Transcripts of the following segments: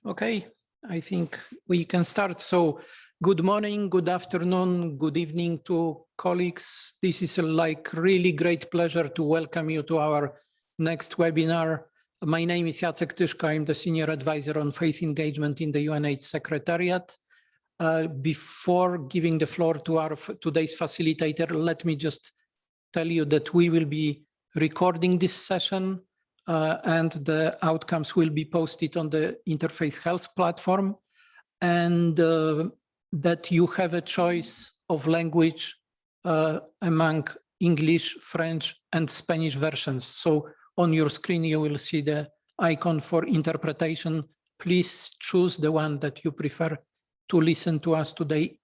Okay, I think we can start. So good morning, good afternoon, good evening to colleagues. This is like really great pleasure to welcome you to our next webinar. My name is Jacek Tyszko. I'm the Senior Advisor on Faith Engagement in the UNAIDS Secretariat. Before giving the floor to our today's facilitator, let me just tell you that we will be recording this session and the outcomes will be posted on the Interfaith Health platform, and that you have a choice of language among English, French, and Spanish versions. So on your screen, you will see the icon for interpretation. Please choose the one that you prefer to listen to us today.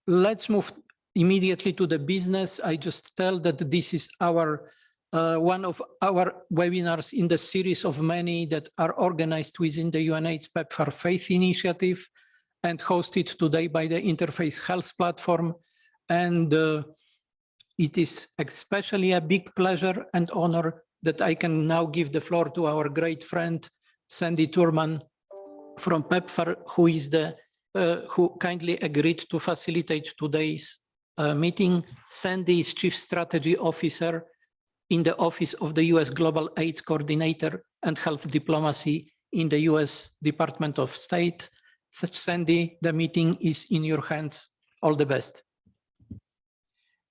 Let's move immediately to the business. I just tell that this is our one of our webinars in the series of many that are organized within the UNAIDS PEPFAR Faith Initiative and hosted today by the Interfaith Health platform. And it is especially a big pleasure and honor that I can now give the floor to our great friend, Sandy Turman from PEPFAR, who is the who kindly agreed to facilitate today's meeting. Sandy is Chief Strategy Officer in the Office of the U.S. Global AIDS Coordinator and Health Diplomacy in the U.S. Department of State. Sandy, the meeting is in your hands. All the best.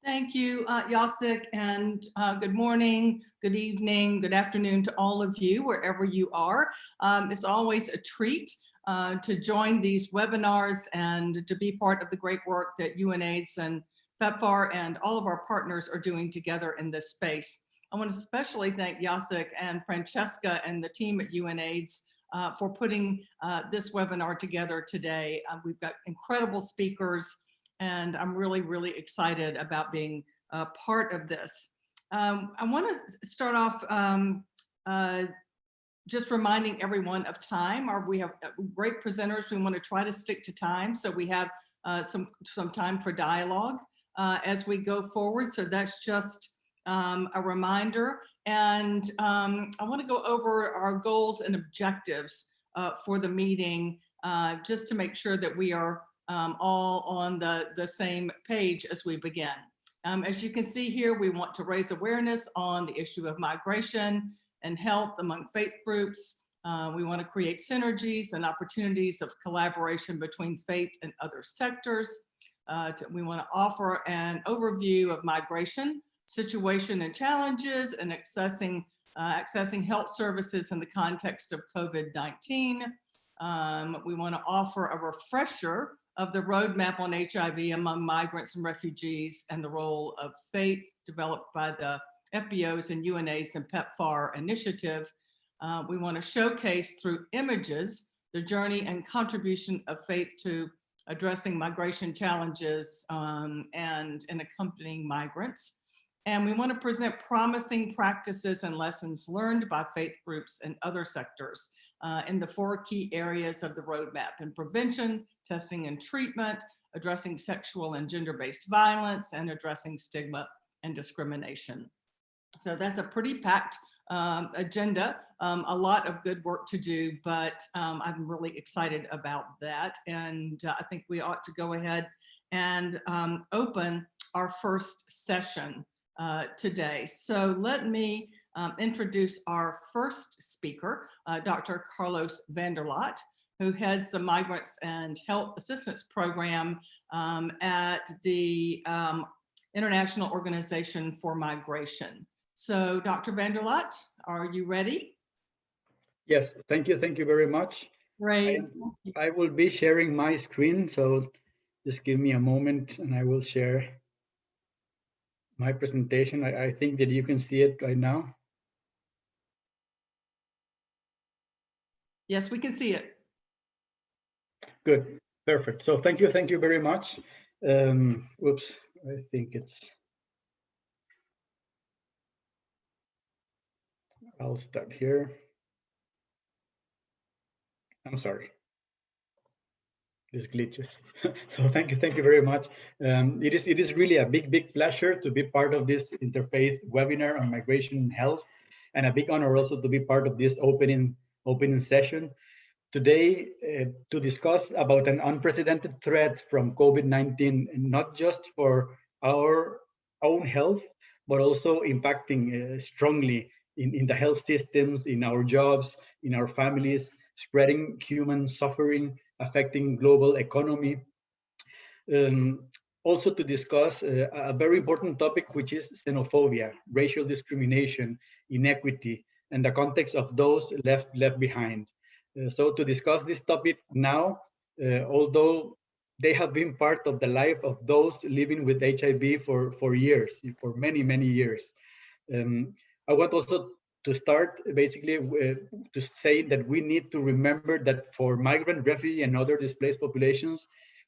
Thank you, Jacek, and good morning, good evening, good afternoon to all of you, wherever you are. It's always a treat to join these webinars and to be part of the great work that UNAIDS and PEPFAR and all of our partners are doing together in this space. I want to especially thank Jacek and Francesca and the team at UNAIDS for putting this webinar together today. We've got incredible speakers, and I'm really, really excited about being part of this. I want to start off just reminding everyone of time. We have great presenters. We want to try to stick to time, so we have some time for dialogue as we go forward. So that's just a reminder. And I want to go over our goals and objectives for the meeting, just to make sure that we are all on the same page as we begin. As you can see here, we want to raise awareness on the issue of migration and health among faith groups. We want to create synergies and opportunities of collaboration between faith and other sectors. We want to offer an overview of migration, situation and challenges, and accessing health services in the context of COVID-19. We want to offer a refresher of the roadmap on HIV among migrants and refugees and the role of faith developed by the FBOs and UNAIDS and PEPFAR initiative. We want to showcase through images the journey and contribution of faith to addressing migration challenges and accompanying migrants. And we want to present promising practices and lessons learned by faith groups and other sectors in the 4 key areas of the roadmap: in prevention, testing and treatment, addressing sexual and gender-based violence, and addressing stigma and discrimination. So that's a pretty packed agenda, a lot of good work to do, but I'm really excited about that. And I think we ought to go ahead and open our first session today. So let me introduce our first speaker, Dr. Carlos Vanderlot, who heads the Migrants and Health Assistance Program at the International Organization for Migration. So Dr. Vanderlot, are you ready? Yes, thank you very much. Great. I will be sharing my screen, so just give me a moment and I will share my presentation. I think that you can see it right now. Yes, we can see it. Good, perfect. So thank you very much. Whoops, I think I'll start here. I'm sorry. This glitches. So thank you very much. It is really a big pleasure to be part of this interfaith webinar on migration and health, and a big honor also to be part of this opening session. today to discuss about an unprecedented threat from COVID-19, not just for our own health, but also impacting strongly in the health systems, in our jobs, in our families, spreading human suffering, affecting global economy. Also to discuss a very important topic, which is xenophobia, racial discrimination, inequity, and the context of those left behind. So to discuss this topic now, although they have been part of the life of those living with HIV for years, for many years. I want also to start basically to say that we need to remember that for migrant, refugee, and other displaced populations,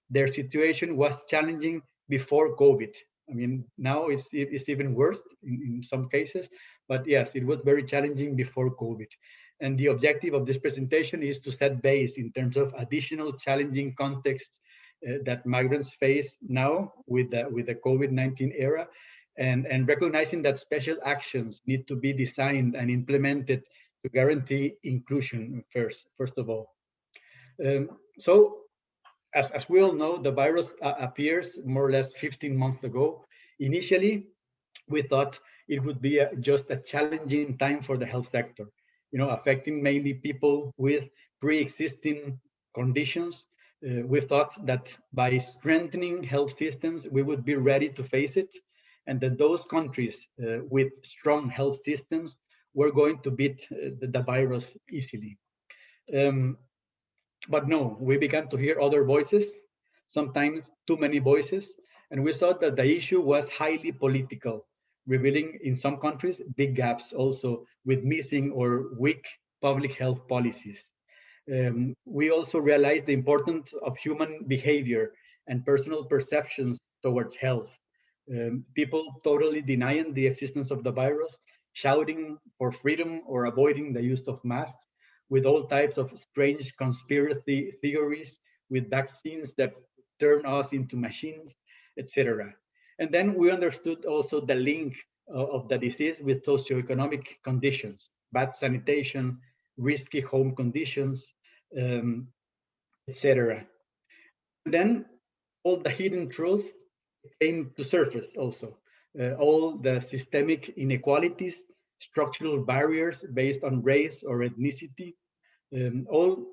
their situation was challenging before COVID. I mean, now it's even worse in some cases, but yes, it was very challenging before COVID. And the objective of this presentation is to set base in terms of additional challenging contexts that migrants face now with the COVID-19 era, and recognizing that special actions need to be designed and implemented to guarantee inclusion first of all. So as we all know, the virus appears more or less 15 months ago. Initially, we thought it would be just a challenging time for the health sector, affecting mainly people with pre-existing conditions. We thought that by strengthening health systems, we would be ready to face it, and that those countries with strong health systems were going to beat the virus easily. But no, we began to hear other voices, sometimes too many voices, and we saw that the issue was highly political, revealing in some countries big gaps also with missing or weak public health policies. We also realized the importance of human behavior and personal perceptions towards health. People totally denying the existence of the virus, shouting for freedom or avoiding the use of masks, with all types of strange conspiracy theories, with vaccines that turn us into machines, etc. And then we understood also the link of the disease with socioeconomic conditions, bad sanitation, risky home conditions, etc. Then all the hidden truth came to surface also. All the systemic inequalities, structural barriers based on race or ethnicity, all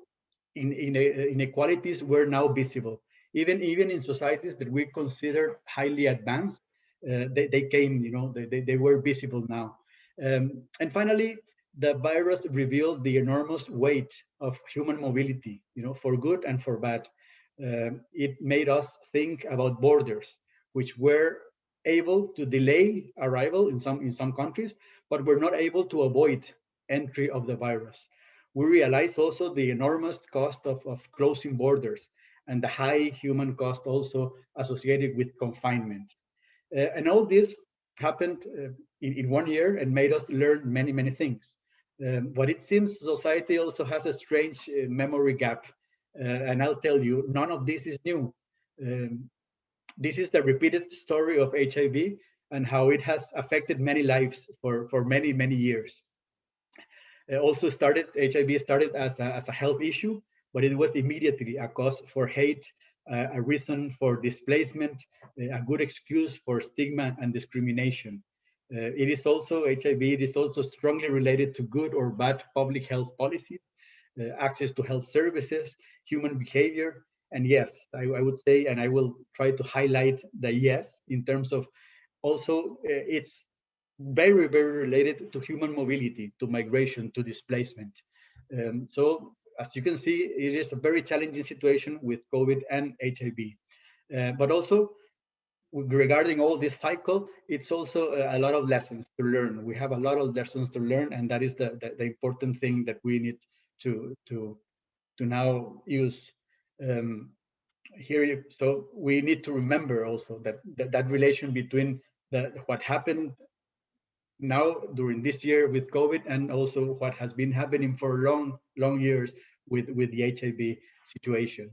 inequalities were now visible. Even in societies that we consider highly advanced, they came, they were visible now. And finally, the virus revealed the enormous weight of human mobility, for good and for bad. It made us think about borders, which were able to delay arrival in some countries, but were not able to avoid entry of the virus. We realized also the enormous cost of closing borders and the high human cost also associated with confinement. And all this happened in 1 year and made us learn many things. But it seems society also has a strange memory gap. And I'll tell you, none of this is new. This is the repeated story of HIV and how it has affected many lives for many years. HIV started as a health issue, but it was immediately a cause for hate, a reason for displacement, a good excuse for stigma and discrimination. HIV is also strongly related to good or bad public health policies, access to health services, human behavior, and yes, I would say, and I will try to highlight the yes in terms of also it's very related to human mobility, to migration, to displacement. So as you can see, it is a very challenging situation with COVID and HIV. But also regarding all this cycle, it's also a lot of lessons to learn. We have a lot of lessons to learn, and that is the important thing that we need to now use here. So we need to remember also that relation between what happened now during this year with COVID and also what has been happening for long years with the HIV situation.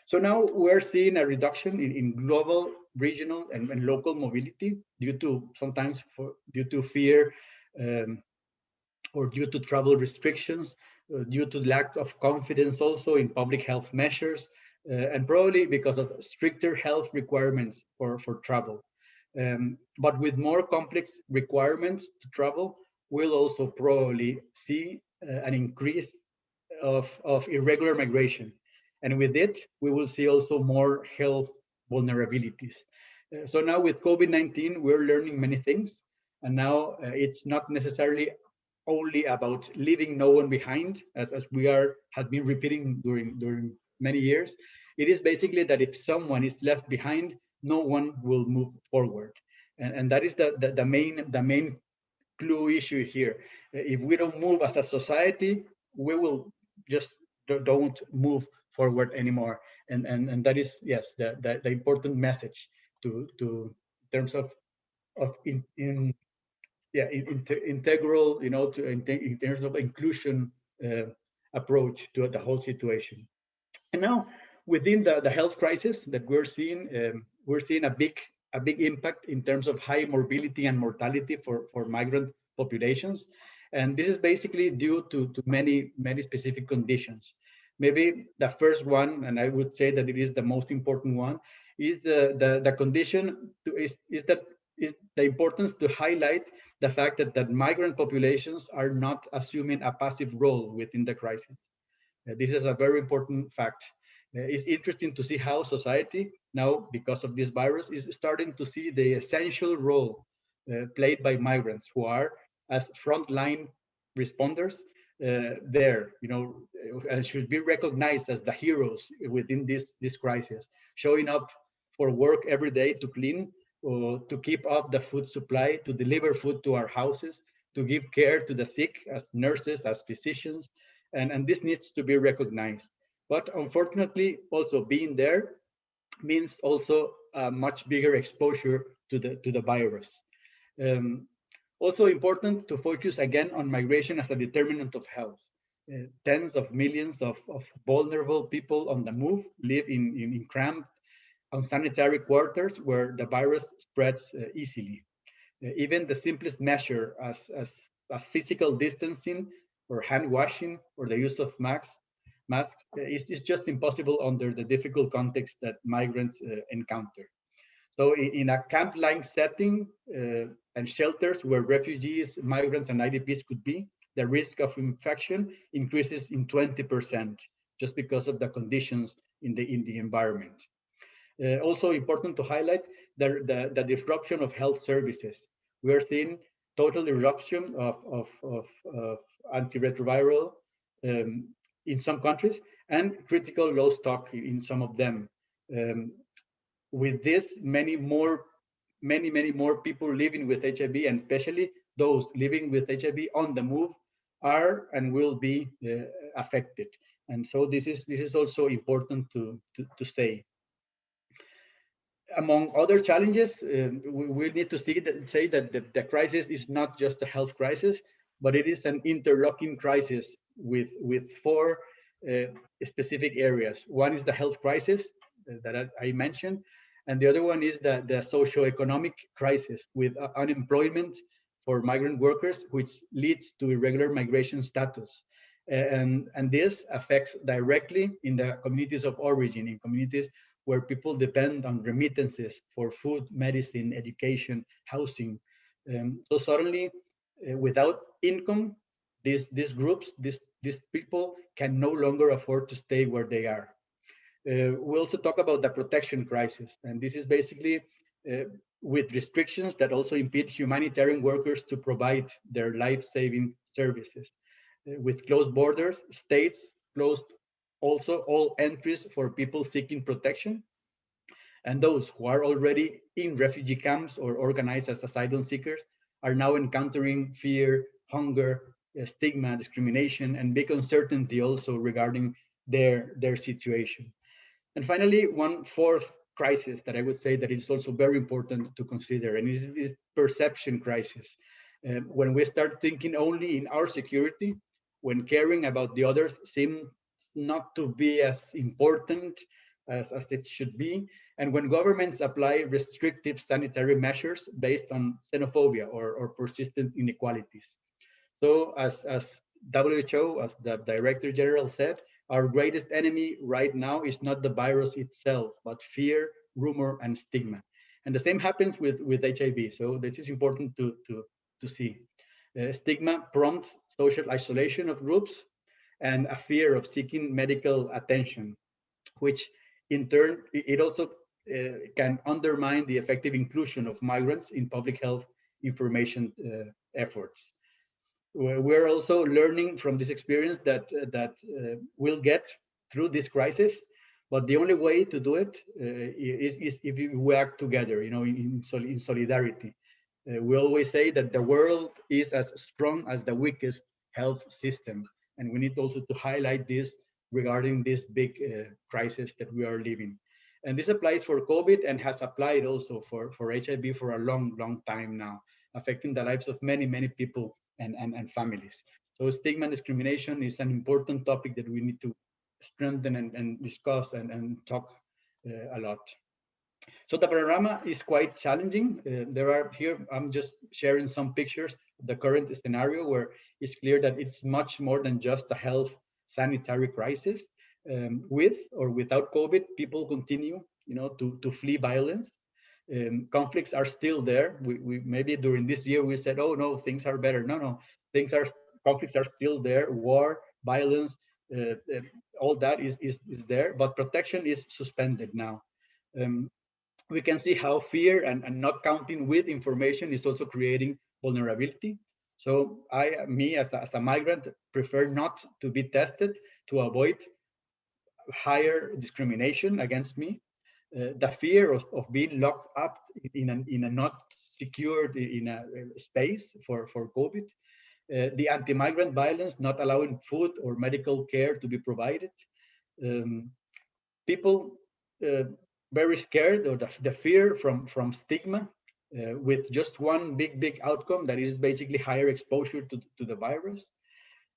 So now we're seeing a reduction in global, regional, and local mobility due to fear or due to travel restrictions. due to lack of confidence also in public health measures, and probably because of stricter health requirements for travel. But with more complex requirements to travel, we'll also probably see an increase of irregular migration. And with it, we will see also more health vulnerabilities. So now with COVID-19, we're learning many things. And now it's not necessarily only about leaving no one behind, as we have been repeating during many years. It is basically that if someone is left behind, no one will move forward. And that is the main clue issue here. If we don't move as a society, we will just don't move forward anymore. And that is, yes, the important message to in terms of integral, in terms of inclusion approach to the whole situation. And now within the health crisis that we're seeing a big impact in terms of high morbidity and mortality for migrant populations. And this is basically due to many specific conditions. Maybe the first one, and I would say that it is the most important one, is the condition is the importance to highlight the fact that migrant populations are not assuming a passive role within the crisis. This is a very important fact. It's interesting to see how society now, because of this virus, is starting to see the essential role played by migrants who are as frontline responders there, and should be recognized as the heroes within this crisis, showing up for work every day to clean, or to keep up the food supply, to deliver food to our houses, to give care to the sick as nurses, as physicians, and this needs to be recognized. But unfortunately, also being there means also a much bigger exposure to the virus. Also important to focus again on migration as a determinant of health. Tens of millions of vulnerable people on the move live in cramped, unsanitary quarters where the virus spreads easily. Even the simplest measure as physical distancing or hand washing or the use of masks is just impossible under the difficult context that migrants encounter. So in a camp-like setting and shelters where refugees, migrants, and IDPs could be, the risk of infection increases in 20% just because of the conditions in the environment. Also important to highlight the disruption of health services. We are seeing total eruption of antiretroviral in some countries and critical low stock in some of them. With this, many more people living with HIV, and especially those living with HIV on the move, are and will be affected. And so this is also important to say. Among other challenges, we need to say that the crisis is not just a health crisis, but it is an interlocking crisis with four specific areas. One is the health crisis that I mentioned, and the other one is the socio-economic crisis with unemployment for migrant workers, which leads to irregular migration status. And this affects directly in the communities of origin, in communities where people depend on remittances for food, medicine, education, housing. So suddenly, without income, these groups, these people can no longer afford to stay where they are. We also talk about the protection crisis, and this is basically with restrictions that also impede humanitarian workers to provide their life-saving services. With closed borders, states closed also all entries for people seeking protection. And those who are already in refugee camps or organized as asylum seekers are now encountering fear, hunger, stigma, discrimination, and big uncertainty also regarding their situation. And finally, one fourth crisis that I would say that is also very important to consider, and is this perception crisis. When we start thinking only in our security, when caring about the others seems not to be as important as it should be, and when governments apply restrictive sanitary measures based on xenophobia or persistent inequalities. So as WHO, as the Director General said, our greatest enemy right now is not the virus itself, but fear, rumor, and stigma. And the same happens with HIV. So this is important to see. Stigma prompts social isolation of groups and a fear of seeking medical attention, which in turn, it also can undermine the effective inclusion of migrants in public health information efforts. We're also learning from this experience that we'll get through this crisis, but the only way to do it is if we act together, in solidarity. We always say that the world is as strong as the weakest health system, and we need also to highlight this regarding this big crisis that we are living. And this applies for COVID and has applied also for HIV for a long time now, affecting the lives of many people and families. So stigma and discrimination is an important topic that we need to strengthen and discuss and talk a lot. So the panorama is quite challenging. I'm just sharing some pictures of the current scenario where it's clear that it's much more than just a health sanitary crisis. With or without COVID, people continue, to flee violence. Conflicts are still there. We maybe during this year we said, oh no, things are better. No, conflicts are still there. War, violence, all that is there, but protection is suspended now. We can see how fear and not counting with information is also creating vulnerability. So me as a migrant, prefer not to be tested to avoid higher discrimination against me. The fear of being locked up in a not secured in a space for COVID. The anti-migrant violence, not allowing food or medical care to be provided. People very scared, or the fear from stigma, with just one big outcome, that is basically higher exposure to the virus.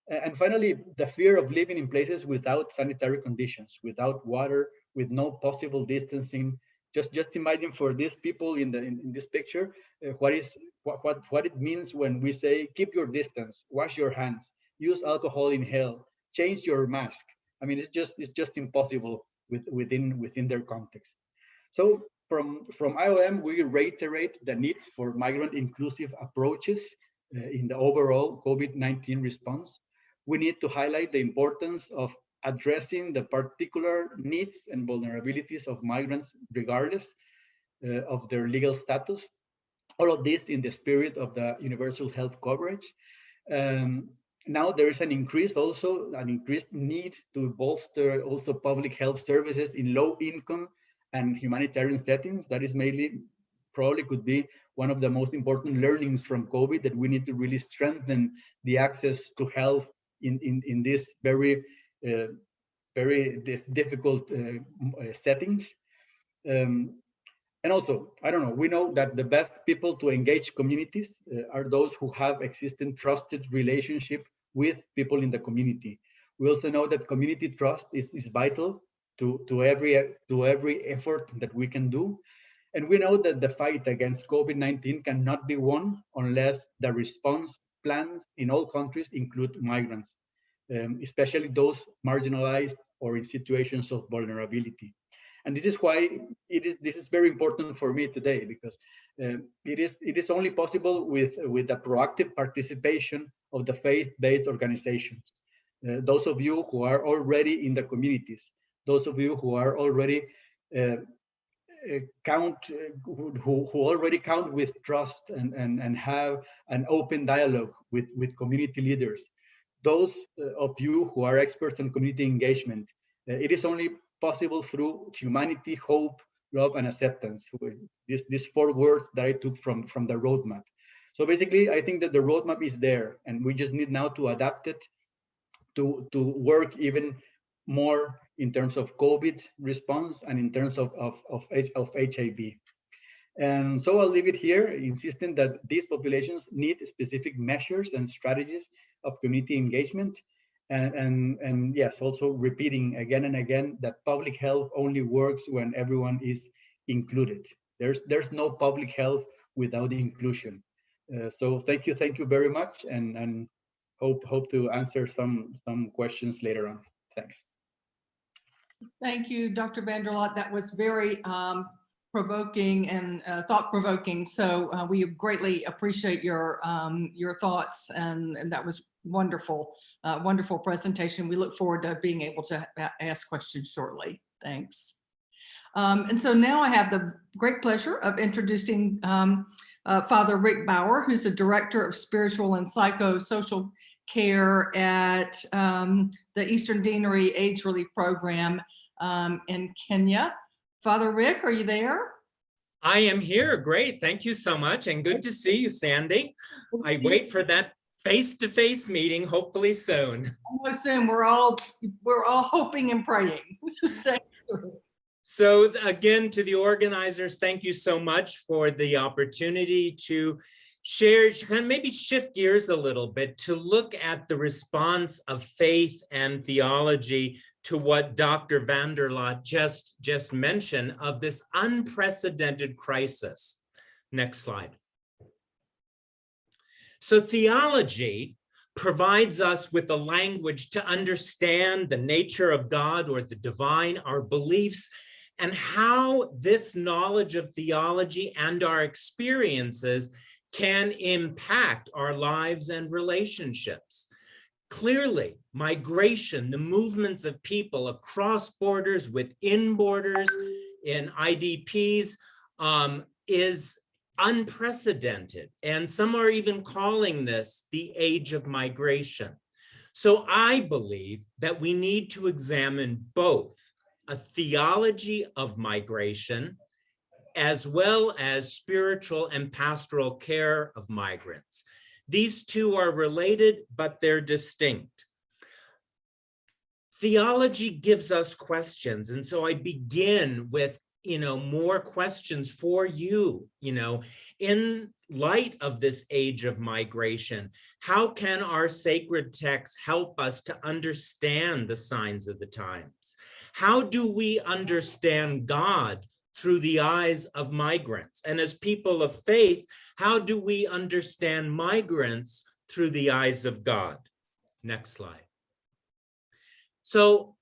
And finally, the fear of living in places without sanitary conditions, without water, with no possible distancing. Just imagine for these people in this picture, what it means when we say keep your distance, wash your hands, use alcohol inhale, change your mask. I mean, it's just impossible within their context. So from IOM, we reiterate the need for migrant inclusive approaches in the overall COVID-19 response. We need to highlight the importance of addressing the particular needs and vulnerabilities of migrants, regardless of their legal status. All of this in the spirit of the universal health coverage. Now there is an increased need to bolster also public health services in low income and humanitarian settings. That is probably could be one of the most important learnings from COVID, that we need to really strengthen the access to health in this very difficult settings. And also, I don't know, we know that the best people to engage communities are those who have existing trusted relationship with people in the community. We also know that community trust is vital to every effort that we can do. And we know that the fight against COVID-19 cannot be won unless the response plans in all countries include migrants, especially those marginalized or in situations of vulnerability. And this is why this is very important for me today, because it is only possible with the proactive participation of the faith-based organizations. Those of you who are already in the communities, those of you who are already who already count with trust and have an open dialogue with community leaders, those of you who are experts in community engagement. It is only possible through humanity, hope, love, and acceptance. These 4 words that I took from the roadmap. So basically, I think that the roadmap is there, and we just need now to adapt it to work even more in terms of COVID response and in terms of HIV. And so I'll leave it here, insisting that these populations need specific measures and strategies of community engagement. And yes, also repeating again and again that public health only works when everyone is included. There's no public health without inclusion. So thank you very much. And hope to answer some questions later on. Thanks. Thank you, Dr. Vanderlot. That was very provoking and thought-provoking. So we greatly appreciate your thoughts, and that was wonderful, wonderful presentation. We look forward to being able to ask questions shortly. Thanks. And so now I have the great pleasure of introducing Father Rick Bauer, who's the Director of Spiritual and Psychosocial Care at the Eastern Deanery AIDS Relief Program in Kenya. Father Rick, are you there? I am here. Great. Thank you so much. And good to see you, Sandy. I wait for that face-to-face meeting, hopefully soon. Soon. We're all hoping and praying. Thank you. So again, to the organizers, thank you so much for the opportunity to share, kind of maybe shift gears a little bit to look at the response of faith and theology to what Dr. Vanderlot just mentioned of this unprecedented crisis. Next slide. So theology provides us with a language to understand the nature of God or the divine, our beliefs, and how this knowledge of theology and our experiences can impact our lives and relationships. Clearly, migration, the movements of people across borders, within borders, in IDPs, is unprecedented. And some are even calling this the age of migration. So I believe that we need to examine both a theology of migration as well as spiritual and pastoral care of migrants. These two are related, but they're distinct. Theology gives us questions. And so I begin with, more questions for you, in light of this age of migration. How can our sacred texts help us to understand the signs of the times? How do we understand God through the eyes of migrants? And as people of faith, how do we understand migrants through the eyes of God? Next slide. So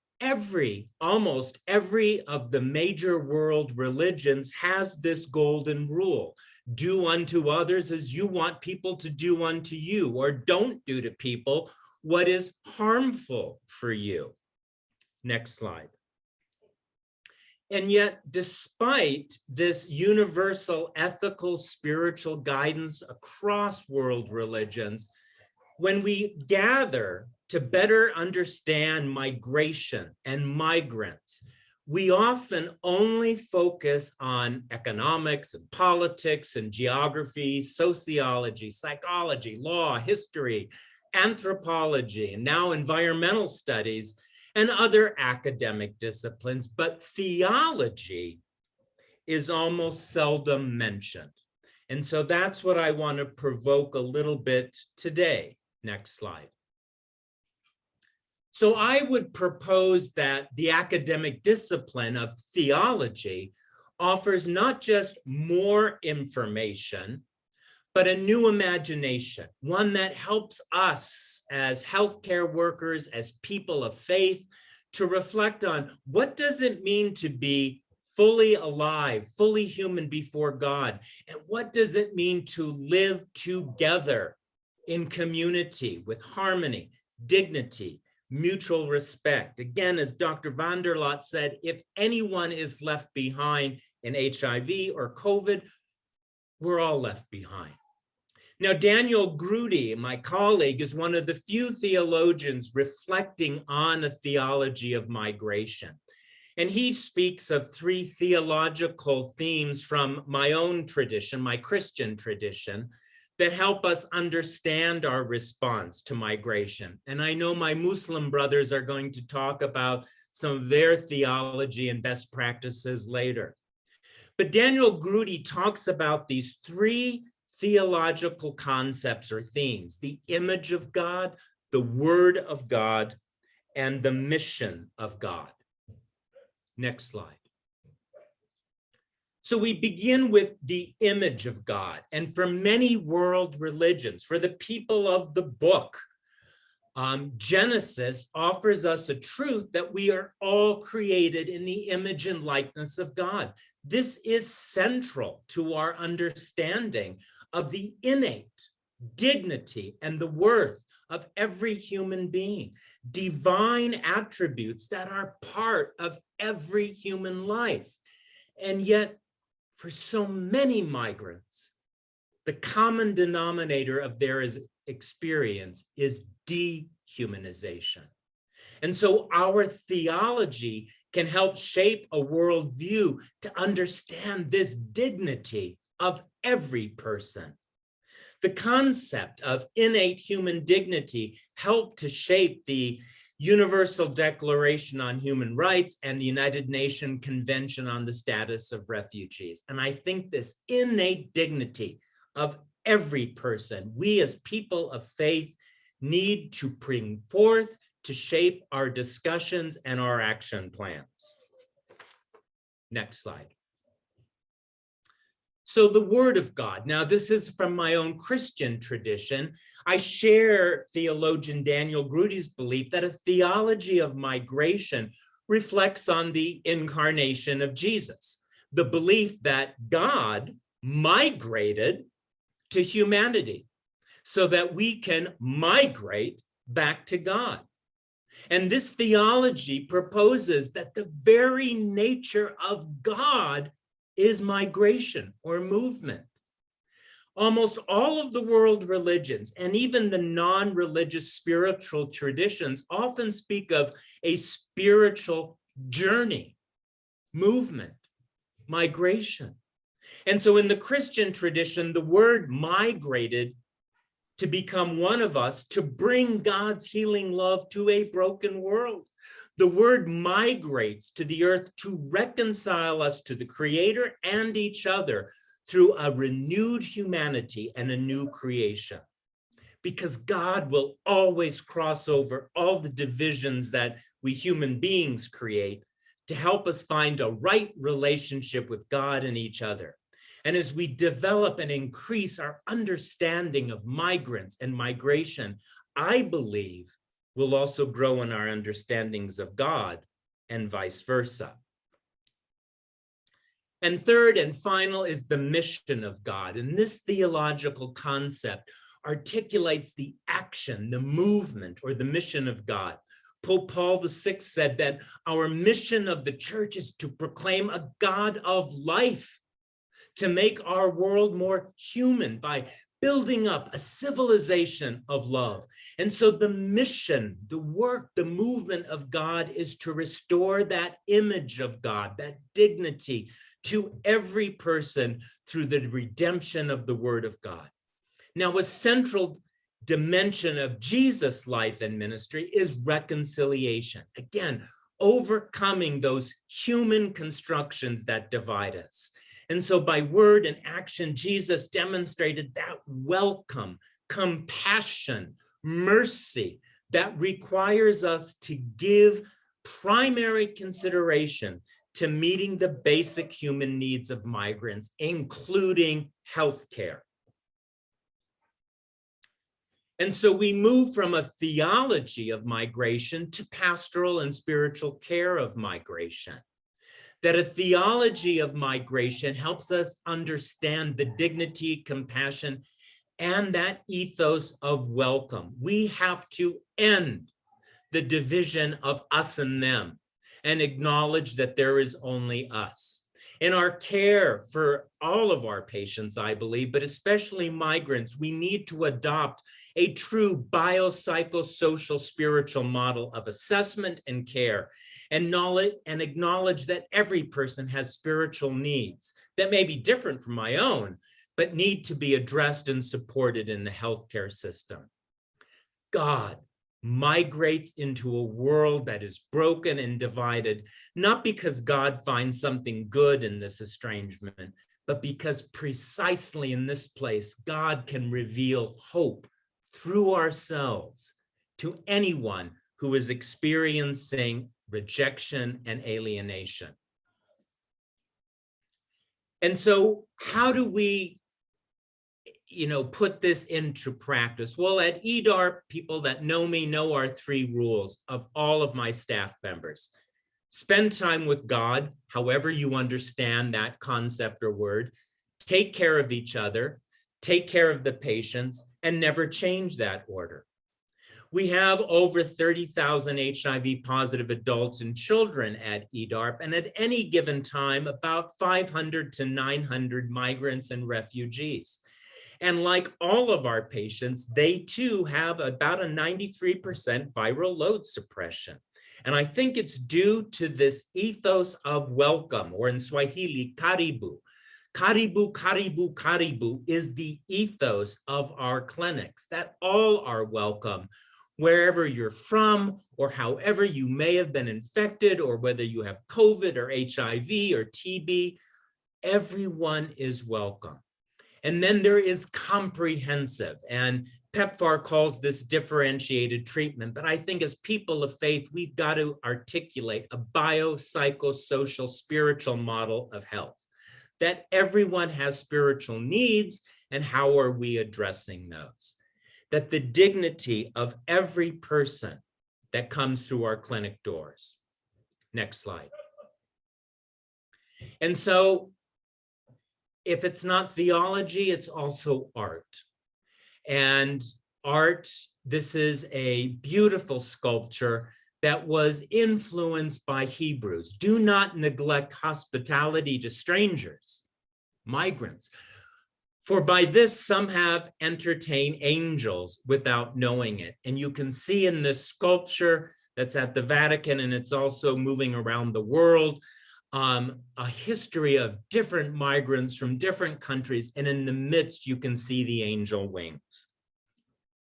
almost every of the major world religions has this golden rule. Do unto others as you want people to do unto you, or don't do to people what is harmful for you. Next slide. And yet, despite this universal ethical spiritual guidance across world religions, when we gather to better understand migration and migrants, we often only focus on economics and politics and geography, sociology, psychology, law, history, anthropology, and now environmental studies, and other academic disciplines, but theology is almost seldom mentioned. And so that's what I want to provoke a little bit today. Next slide. So I would propose that the academic discipline of theology offers not just more information, but a new imagination, one that helps us as healthcare workers, as people of faith, to reflect on what does it mean to be fully alive, fully human before God, and what does it mean to live together in community with harmony, dignity, mutual respect. Again, as Dr. Vanderlot said, if anyone is left behind in HIV or COVID, we're all left behind. Now, Daniel Grudy, my colleague, is one of the few theologians reflecting on a theology of migration. And he speaks of three theological themes from my own tradition, my Christian tradition, that help us understand our response to migration. And I know my Muslim brothers are going to talk about some of their theology and best practices later. But Daniel Grudy talks about these three theological concepts or themes: the image of God, the word of God, and the mission of God. Next slide. So we begin with the image of God. And for many world religions, for the people of the book, Genesis offers us a truth that we are all created in the image and likeness of God. This is central to our understanding of the innate dignity and the worth of every human being, divine attributes that are part of every human life. And yet, for so many migrants, the common denominator of their experience is dehumanization. And so our theology can help shape a worldview to understand this dignity of every person. The concept of innate human dignity helped to shape the Universal Declaration on Human Rights and the United Nations Convention on the Status of Refugees. And I think this innate dignity of every person, we as people of faith need to bring forth to shape our discussions and our action plans. Next slide. So the Word of God. Now, this is from my own Christian tradition. I share theologian Daniel Grudy's belief that a theology of migration reflects on the incarnation of Jesus, the belief that God migrated to humanity so that we can migrate back to God. And this theology proposes that the very nature of God is migration or movement. Almost all of the world religions and even the non-religious spiritual traditions often speak of a spiritual journey, movement, migration. And so in the Christian tradition, the word migrated to become one of us, to bring God's healing love to a broken world. The word migrates to the earth to reconcile us to the Creator and each other through a renewed humanity and a new creation. Because God will always cross over all the divisions that we human beings create to help us find a right relationship with God and each other. And as we develop and increase our understanding of migrants and migration, I believe we'll also grow in our understandings of God and vice versa. And third and final is the mission of God. And this theological concept articulates the action, the movement, or the mission of God. Pope Paul VI said that our mission of the church is to proclaim a God of life, to make our world more human by building up a civilization of love. And so the mission, the work, the movement of God is to restore that image of God, that dignity to every person through the redemption of the Word of God. Now, a central dimension of Jesus' life and ministry is reconciliation. Again, overcoming those human constructions that divide us. And so by word and action, Jesus demonstrated that welcome, compassion, mercy that requires us to give primary consideration to meeting the basic human needs of migrants, including healthcare. And so we move from a theology of migration to pastoral and spiritual care of migration. That a theology of migration helps us understand the dignity, compassion, and that ethos of welcome. We have to end the division of us and them and acknowledge that there is only us. In our care for all of our patients, I believe, but especially migrants, we need to adopt a true biopsychosocial spiritual model of assessment and care, and acknowledge that every person has spiritual needs that may be different from my own, but need to be addressed and supported in the healthcare system. God migrates into a world that is broken and divided, not because God finds something good in this estrangement, but because precisely in this place, God can reveal hope through ourselves to anyone who is experiencing rejection and alienation. And so how do we put this into practice? Well, at EDARP, people that know me know our 3 rules of all of my staff members. Spend time with God, however you understand that concept or word. Take care of each other, take care of the patients, and never change that order. We have over 30,000 HIV positive adults and children at EDARP, and at any given time, about 500 to 900 migrants and refugees. And like all of our patients, they too have about a 93% viral load suppression. And I think it's due to this ethos of welcome, or in Swahili, karibu. Karibu, karibu, karibu is the ethos of our clinics, that all are welcome, wherever you're from, or however you may have been infected, or whether you have COVID or HIV or TB, everyone is welcome. And then there is comprehensive, and PEPFAR calls this differentiated treatment, but I think as people of faith, we've got to articulate a biopsychosocial spiritual model of health, that everyone has spiritual needs, and how are we addressing those? That the dignity of every person that comes through our clinic doors. Next slide. And so, if it's not theology, it's also art. And art, this is a beautiful sculpture that was influenced by Hebrews. Do not neglect hospitality to strangers, migrants. For by this some have entertained angels without knowing it. And you can see in this sculpture that's at the Vatican, and it's also moving around the world, a history of different migrants from different countries, and in the midst you can see the angel wings.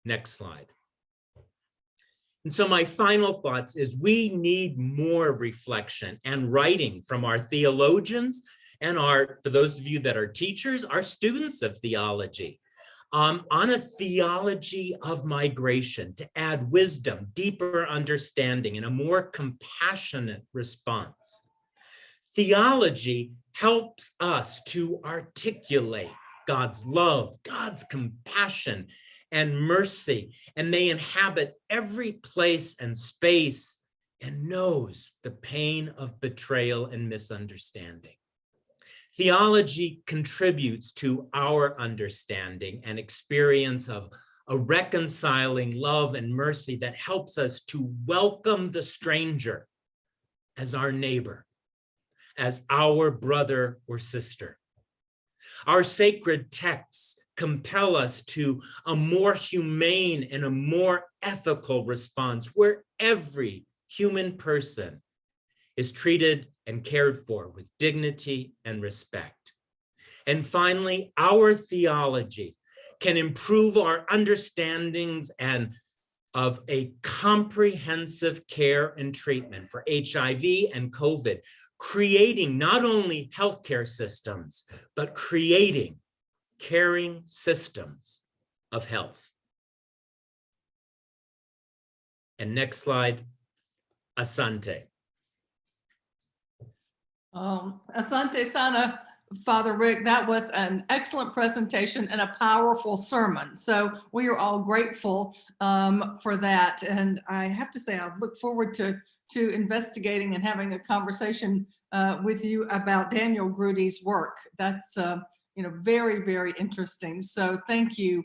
Next slide. And so my final thoughts is we need more reflection and writing from our theologians and for those of you that are teachers, our students of theology, on a theology of migration to add wisdom, deeper understanding, and a more compassionate response. Theology helps us to articulate God's love, God's compassion and mercy, and they inhabit every place and space and knows the pain of betrayal and misunderstanding. Theology contributes to our understanding and experience of a reconciling love and mercy that helps us to welcome the stranger as our neighbor, as our brother or sister. Our sacred texts compel us to a more humane and a more ethical response where every human person is treated and cared for with dignity and respect. And finally, our theology can improve our understandings and of a comprehensive care and treatment for HIV and COVID, creating not only healthcare systems, but creating caring systems of health. And next slide, Asante. Asante Sana, Father Rick, that was an excellent presentation and a powerful sermon. So we are all grateful for that. And I have to say, I look forward to investigating and having a conversation with you about Daniel Grudy's work. That's very, very interesting. So thank you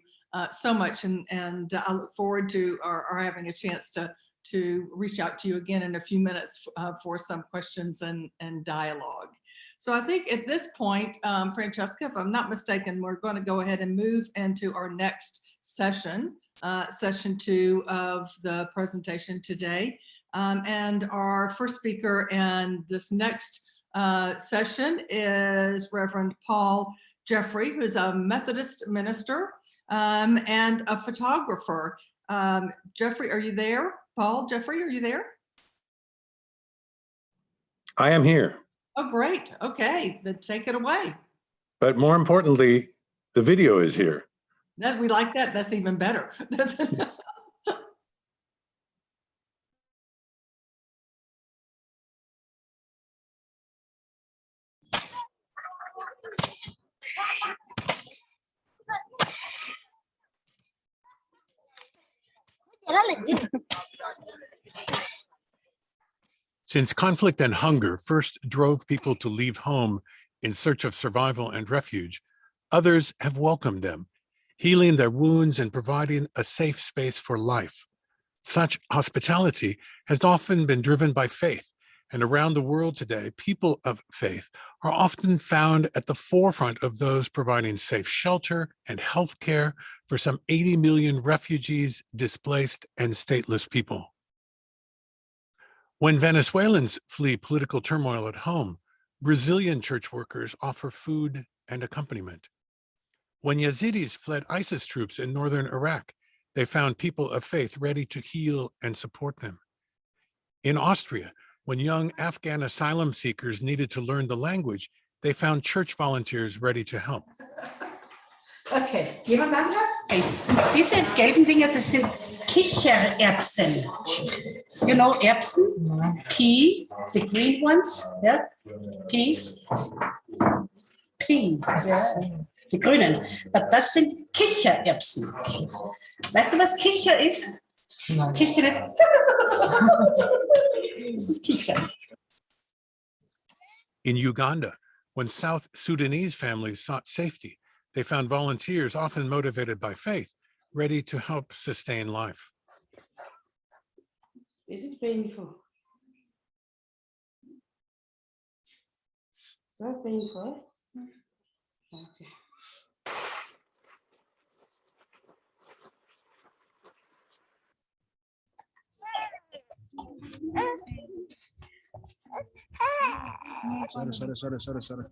so much. And I look forward to our having a chance to reach out to you again in a few minutes for some questions and dialogue. So I think at this point, Francesca, if I'm not mistaken, we're going to go ahead and move into our next session, session 2 of the presentation today. And our first speaker in this next session is Reverend Paul Jeffrey, who's a Methodist minister and a photographer. Jeffrey, are you there? Paul Jeffrey, are you there? I am here. Oh, great. Okay, then take it away. But more importantly, the video is here. We like that. That's even better. Since conflict and hunger first drove people to leave home in search of survival and refuge, others have welcomed them, healing their wounds and providing a safe space for life. Such hospitality has often been driven by faith, and around the world today, people of faith are often found at the forefront of those providing safe shelter and health care for some 80 million refugees, displaced, and stateless people. When Venezuelans flee political turmoil at home, Brazilian church workers offer food and accompaniment. When Yazidis fled ISIS troops in northern Iraq, they found people of faith ready to heal and support them. In Austria, when young Afghan asylum seekers needed to learn the language, they found church volunteers ready to help. Okay, jemand anderer? Diese gelben Dinger, das sind Kichererbsen. You know Erbsen? Pea, the green ones, yeah? Peas. Peas, die grünen. But das sind Kichererbsen. Weißt du, was Kicher ist? Kicher ist... Das ist Kicher. In Uganda, when South Sudanese families sought safety, they found volunteers, often motivated by faith, ready to help sustain life. Is it painful? Not painful. Okay. Sorry.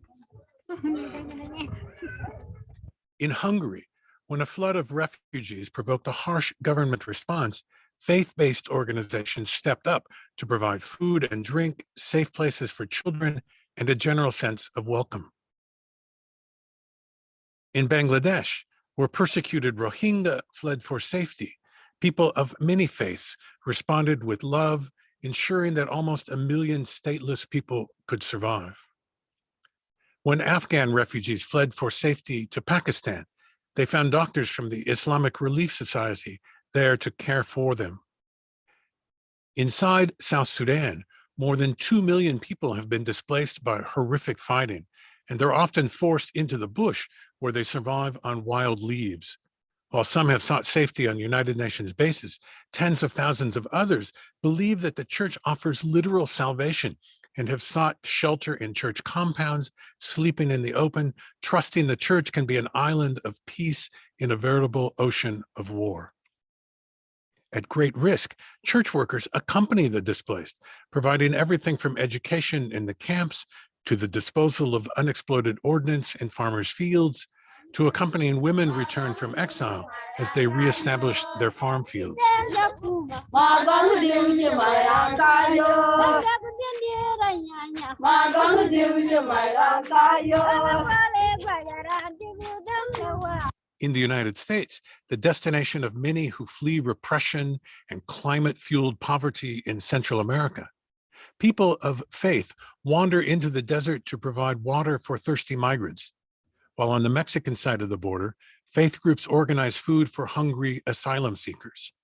In Hungary, when a flood of refugees provoked a harsh government response, faith-based organizations stepped up to provide food and drink, safe places for children, and a general sense of welcome. In Bangladesh, where persecuted Rohingya fled for safety, people of many faiths responded with love, ensuring that almost 1 million stateless people could survive. When Afghan refugees fled for safety to Pakistan, they found doctors from the Islamic Relief Society there to care for them. Inside South Sudan, more than 2 million people have been displaced by horrific fighting, and they're often forced into the bush where they survive on wild leaves. While some have sought safety on United Nations bases, tens of thousands of others believe that the church offers literal salvation and have sought shelter in church compounds, sleeping in the open, trusting the church can be an island of peace in a veritable ocean of war. At great risk, church workers accompany the displaced, providing everything from education in the camps to the disposal of unexploded ordnance in farmers' fields, to accompanying women returned from exile as they reestablish their farm fields. In the United States, the destination of many who flee repression and climate-fueled poverty in Central America, people of faith wander into the desert to provide water for thirsty migrants. While on the Mexican side of the border, faith groups organize food for hungry asylum seekers.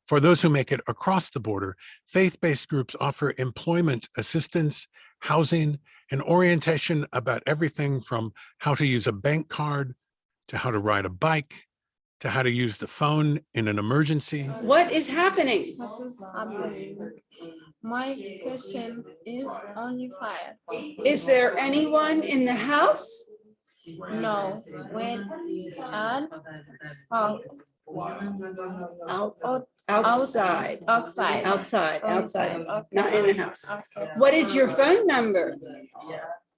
For those who make it across the border, faith-based groups offer employment assistance, housing, and orientation about everything from how to use a bank card, to how to ride a bike, to how to use the phone in an emergency. What is happening? What is happening? My kitchen is on fire. Is there anyone in the house? No, when and Outside. outside, Outside, okay. not in the house. Okay. What is your phone number?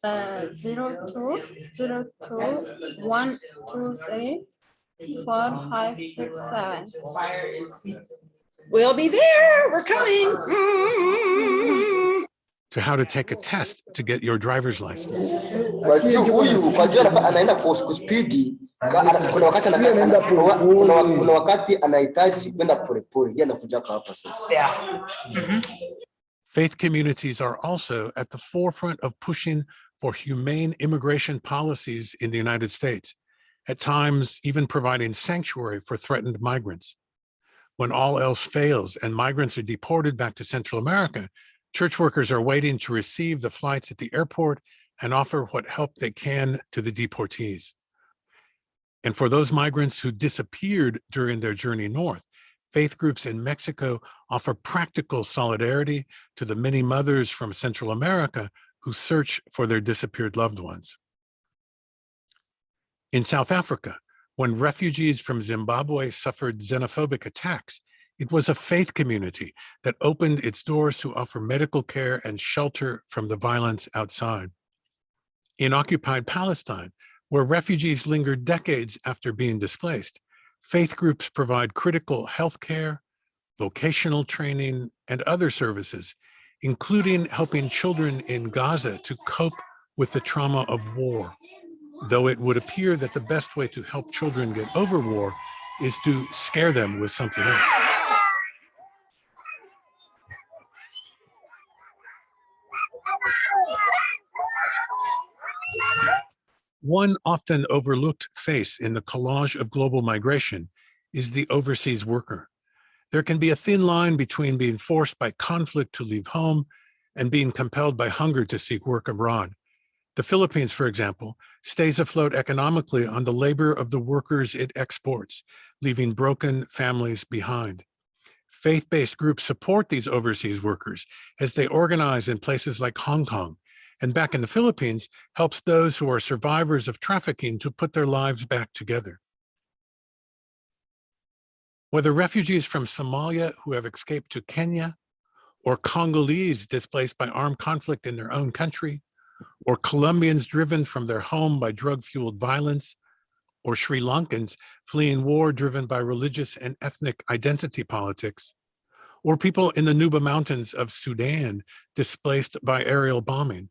0201234567. We'll be there. We're coming. To how to take a test to get your driver's license. Kwa anaenda kwa spidi, kuna wakati anahitaji kwenda polepole, ndio anakuja hapa sasa. Faith communities are also at the forefront of pushing for humane immigration policies in the United States, at times even providing sanctuary for threatened migrants. When all else fails and migrants are deported back to Central America, church workers are waiting to receive the flights at the airport and offer what help they can to the deportees. And for those migrants who disappeared during their journey north, faith groups in Mexico offer practical solidarity to the many mothers from Central America who search for their disappeared loved ones. In South Africa, when refugees from Zimbabwe suffered xenophobic attacks, it was a faith community that opened its doors to offer medical care and shelter from the violence outside. In occupied Palestine, where refugees lingered decades after being displaced, faith groups provide critical health care, vocational training, and other services, including helping children in Gaza to cope with the trauma of war. Though it would appear that the best way to help children get over war is to scare them with something else. One often overlooked face in the collage of global migration is the overseas worker. There can be a thin line between being forced by conflict to leave home and being compelled by hunger to seek work abroad. The Philippines, for example, stays afloat economically on the labor of the workers it exports, leaving broken families behind. Faith-based groups support these overseas workers as they organize in places like Hong Kong, and back in the Philippines, helps those who are survivors of trafficking to put their lives back together. Whether refugees from Somalia who have escaped to Kenya, or Congolese displaced by armed conflict in their own country, or Colombians driven from their home by drug-fueled violence, or Sri Lankans fleeing war driven by religious and ethnic identity politics, or people in the Nuba Mountains of Sudan displaced by aerial bombing.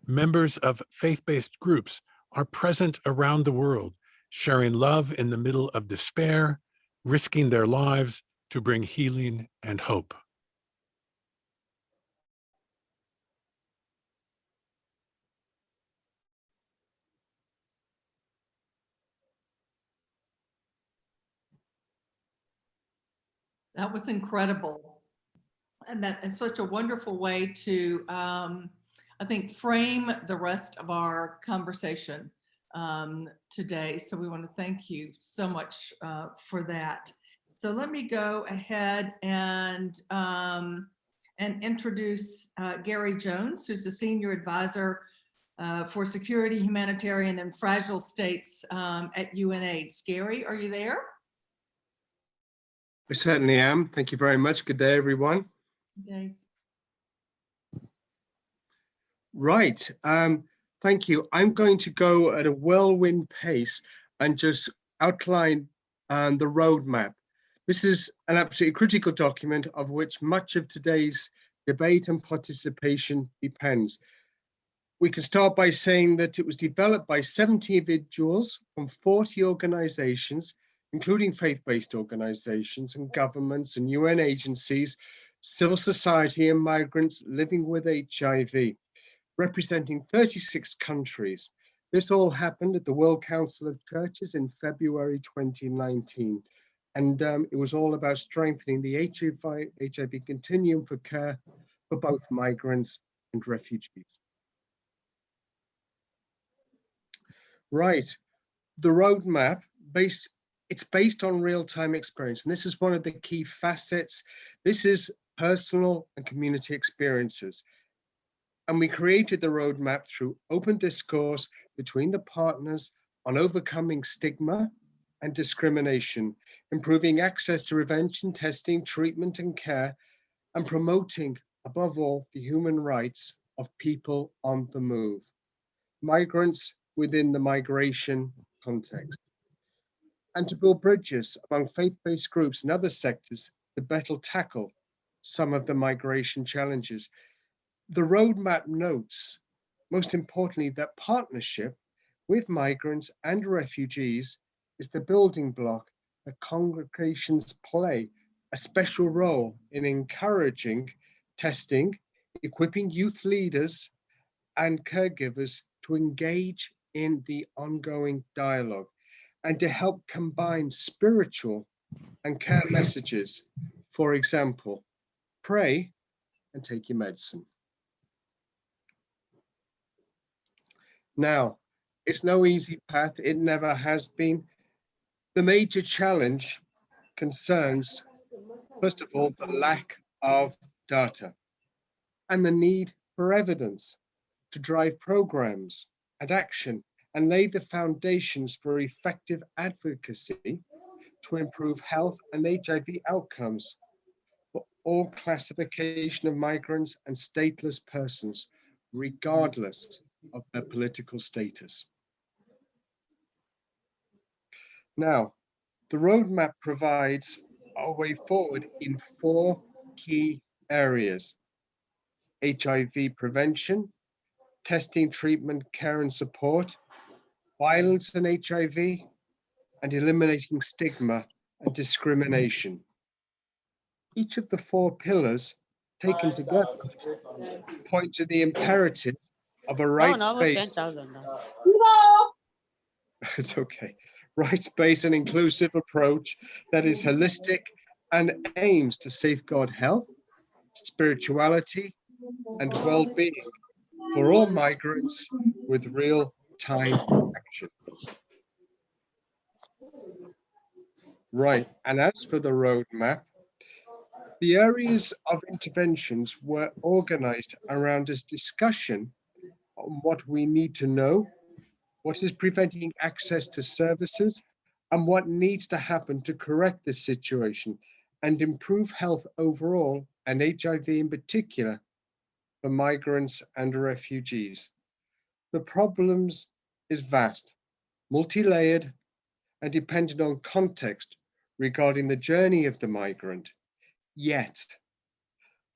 Members of faith-based groups are present around the world, sharing love in the middle of despair, risking their lives to bring healing and hope. That was incredible. And that is such a wonderful way to, I think, frame the rest of our conversation today. So we want to thank you so much for that. So let me go ahead and introduce Gary Jones, who's the Senior Advisor for Security, Humanitarian, and Fragile States at UNAIDS. Gary, are you there? I certainly am. Thank you very much. Good day, everyone. Okay. Right. Thank you. I'm going to go at a whirlwind pace and just outline the roadmap. This is an absolutely critical document of which much of today's debate and participation depends. We can start by saying that it was developed by 70 individuals from 40 organizations, including faith-based organizations and governments and UN agencies, civil society and migrants living with HIV, representing 36 countries. This all happened at the World Council of Churches in February 2019. And it was all about strengthening the HIV continuum for care for both migrants and refugees. Right, the roadmap it's based on real-time experience. And this is one of the key facets. This is personal and community experiences. And we created the roadmap through open discourse between the partners on overcoming stigma and discrimination, improving access to prevention, testing, treatment, and care, and promoting, above all, the human rights of people on the move, migrants within the migration context, and to build bridges among faith-based groups and other sectors to better tackle some of the migration challenges. The roadmap notes, most importantly, that partnership with migrants and refugees is the building block that congregations play a special role in encouraging testing, equipping youth leaders and caregivers to engage in the ongoing dialogue, and to help combine spiritual and care messages. For example, pray and take your medicine. Now, it's no easy path. It never has been. The major challenge concerns, first of all, the lack of data and the need for evidence to drive programs and action and lay the foundations for effective advocacy to improve health and HIV outcomes for all classification of migrants and stateless persons, regardless of their political status. Now, the roadmap provides a way forward in 4 key areas: HIV prevention, testing, treatment, care and support, violence and HIV, and eliminating stigma and discrimination. Each of the 4 pillars taken together point to the imperative of a rights-based, it's okay, rights-based and inclusive approach that is holistic and aims to safeguard health, spirituality, and well-being for all migrants with real-time action. Right, and as for the roadmap, the areas of interventions were organized around this discussion on what we need to know, what is preventing access to services, and what needs to happen to correct this situation and improve health overall, and HIV in particular, for migrants and refugees. The problems is vast, multi-layered, and dependent on context regarding the journey of the migrant. Yet,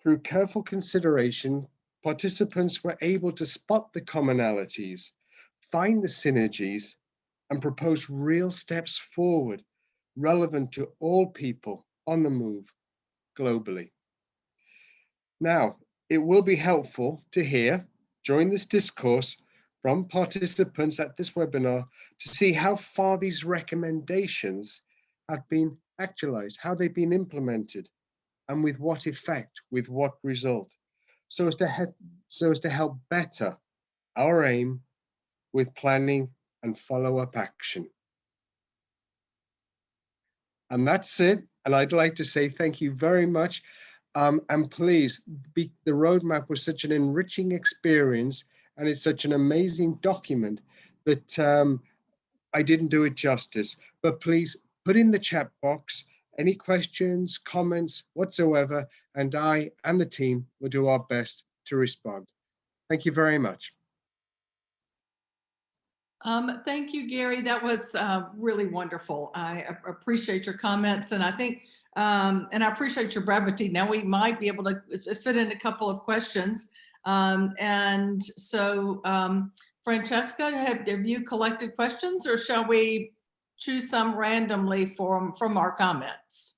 through careful consideration, participants were able to spot the commonalities, find the synergies, and propose real steps forward relevant to all people on the move globally. Now, it will be helpful to hear during this discourse from participants at this webinar to see how far these recommendations have been actualized, how they've been implemented, and with what effect, with what result, so as to help better our aim with planning and follow-up action. And that's it. And I'd like to say thank you very much. And please, the roadmap was such an enriching experience, and it's such an amazing document that I didn't do it justice. But please put in the chat box any questions, comments whatsoever, and I and the team will do our best to respond. Thank you very much. Thank you, Gary. That was really wonderful. I appreciate your comments, and I think, and I appreciate your brevity. Now we might be able to fit in a couple of questions. And so, Francesca, have you collected questions, or shall we choose some randomly from our comments?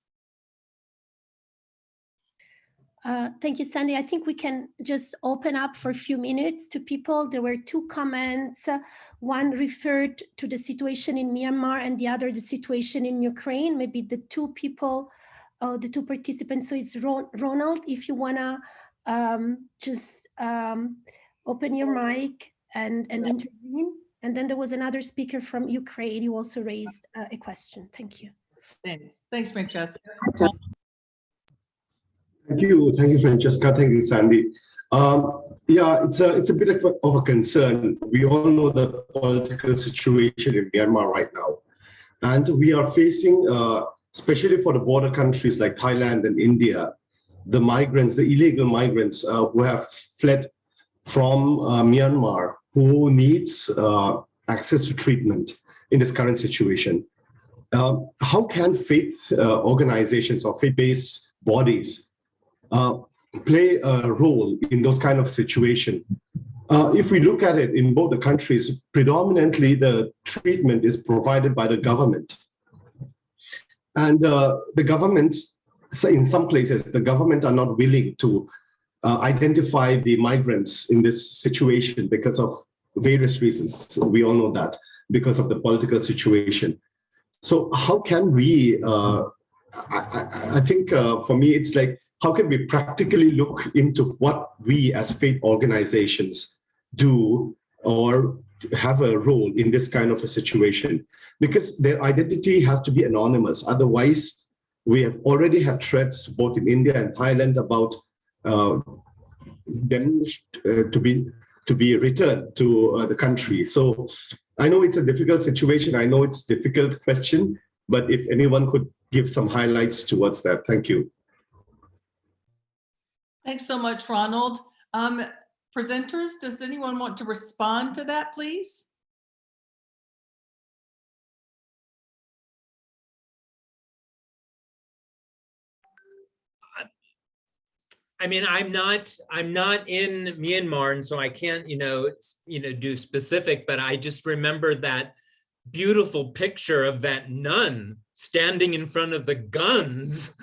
Thank you, Sandy. I think we can just open up for a few minutes to people. There were 2 comments. One referred to the situation in Myanmar and the other the situation in Ukraine. Maybe the 2 people, the 2 participants. So it's Ronald, if you wanna just open your mic and intervene. And then there was another speaker from Ukraine who also raised a question. Thank you. Thanks, Francesca. Thank you, Francesca. Thank you, Sandy. Yeah, it's a bit of a concern. We all know the political situation in Myanmar right now, and we are facing, especially for the border countries like Thailand and India, the migrants, the illegal migrants who have fled from Myanmar, who needs access to treatment in this current situation. How can faith organizations or faith-based bodies play a role in those kind of situation? If we look at it in both the countries, predominantly the treatment is provided by the government. And the governments, in some places, the government are not willing to identify the migrants in this situation because of various reasons. We all know that, because of the political situation. So how can we I think for me, it's like, how can we practically look into what we as faith organizations do or have a role in this kind of a situation? Because their identity has to be anonymous. Otherwise, we have already had threats both in India and Thailand about them to be returned to the country. So I know it's a difficult situation. I know it's a difficult question, but if anyone could give some highlights towards that. Thank you. Thanks so much, Ronald. Presenters, does anyone want to respond to that, please? I mean, I'm not in Myanmar, and so I can't, do specific, but I just remember that beautiful picture of that nun standing in front of the guns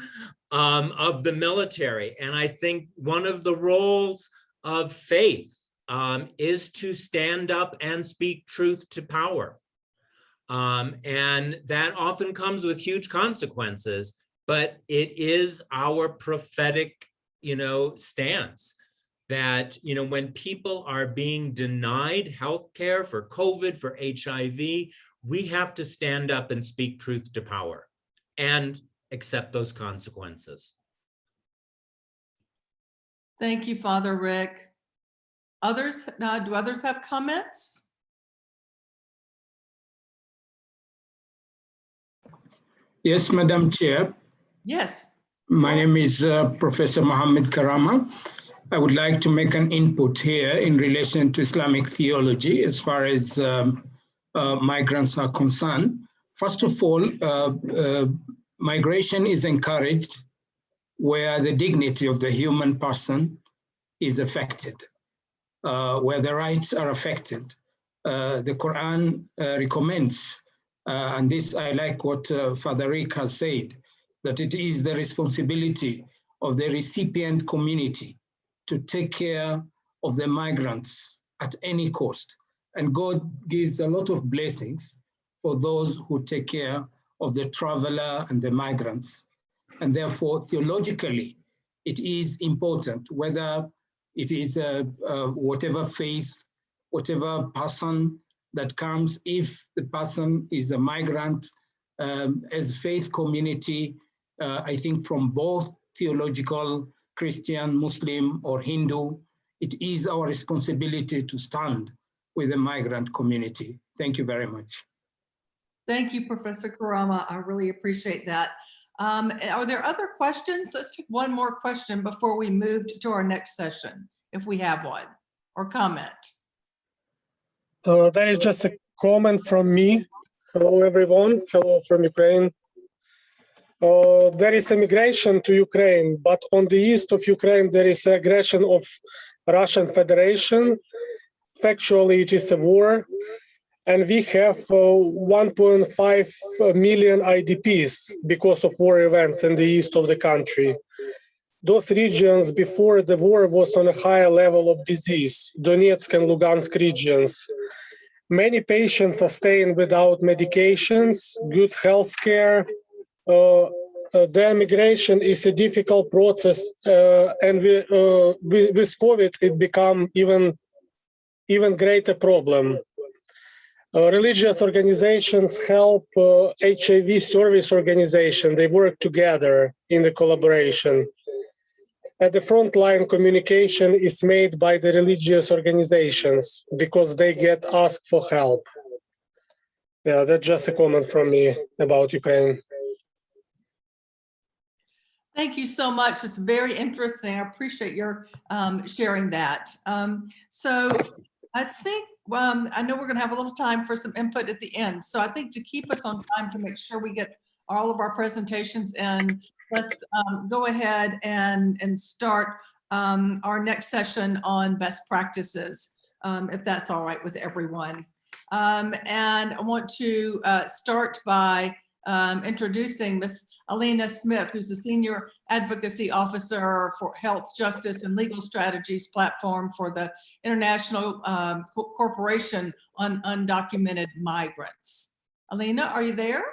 of the military. And I think one of the roles of faith is to stand up and speak truth to power. And that often comes with huge consequences, but it is our prophetic stance that, when people are being denied healthcare for COVID, for HIV, we have to stand up and speak truth to power and accept those consequences. Thank you, Father Rick. Others, do others have comments? Yes, Madam Chair. Yes. My name is Professor Mohammed Karama. I would like to make an input here in relation to Islamic theology as far as migrants are concerned. First of all, migration is encouraged where the dignity of the human person is affected, where the rights are affected. The Quran recommends, and this I like what Father Rick has said, that it is the responsibility of the recipient community to take care of the migrants at any cost. And God gives a lot of blessings for those who take care of the traveler and the migrants. And therefore, theologically, it is important, whether it is whatever faith, whatever person that comes, if the person is a migrant, as faith community, I think from both theological, Christian, Muslim, or Hindu, it is our responsibility to stand with the migrant community. Thank you very much. Thank you, Professor Karama. I really appreciate that. Are there other questions? Let's take one more question before we move to our next session, if we have one, or comment. There is just a comment from me. Hello, everyone. Hello from Ukraine. There is immigration to Ukraine, but on the east of Ukraine, there is aggression of Russian Federation. Factually, it is a war. And we have 1.5 million IDPs because of war events in the east of the country. Those regions before the war was on a higher level of disease, Donetsk and Lugansk regions. Many patients are staying without medications, good health care. The migration is a difficult process, and with COVID, it become even greater problem. Religious organizations help HIV service organization. They work together in the collaboration. At the front line, communication is made by the religious organizations because they get asked for help. Yeah, that's just a comment from me about Ukraine. Thank you so much. It's very interesting. I appreciate your sharing that. So I think, I know we're going to have a little time for some input at the end. So I think to keep us on time to make sure we get all of our presentations in, let's go ahead and start our next session on best practices, if that's all right with everyone. And I want to start by introducing Ms. Alina Smith, who's the Senior Advocacy Officer for Health, Justice, and Legal Strategies platform for the International Corporation on Undocumented Migrants. Alina, are you there?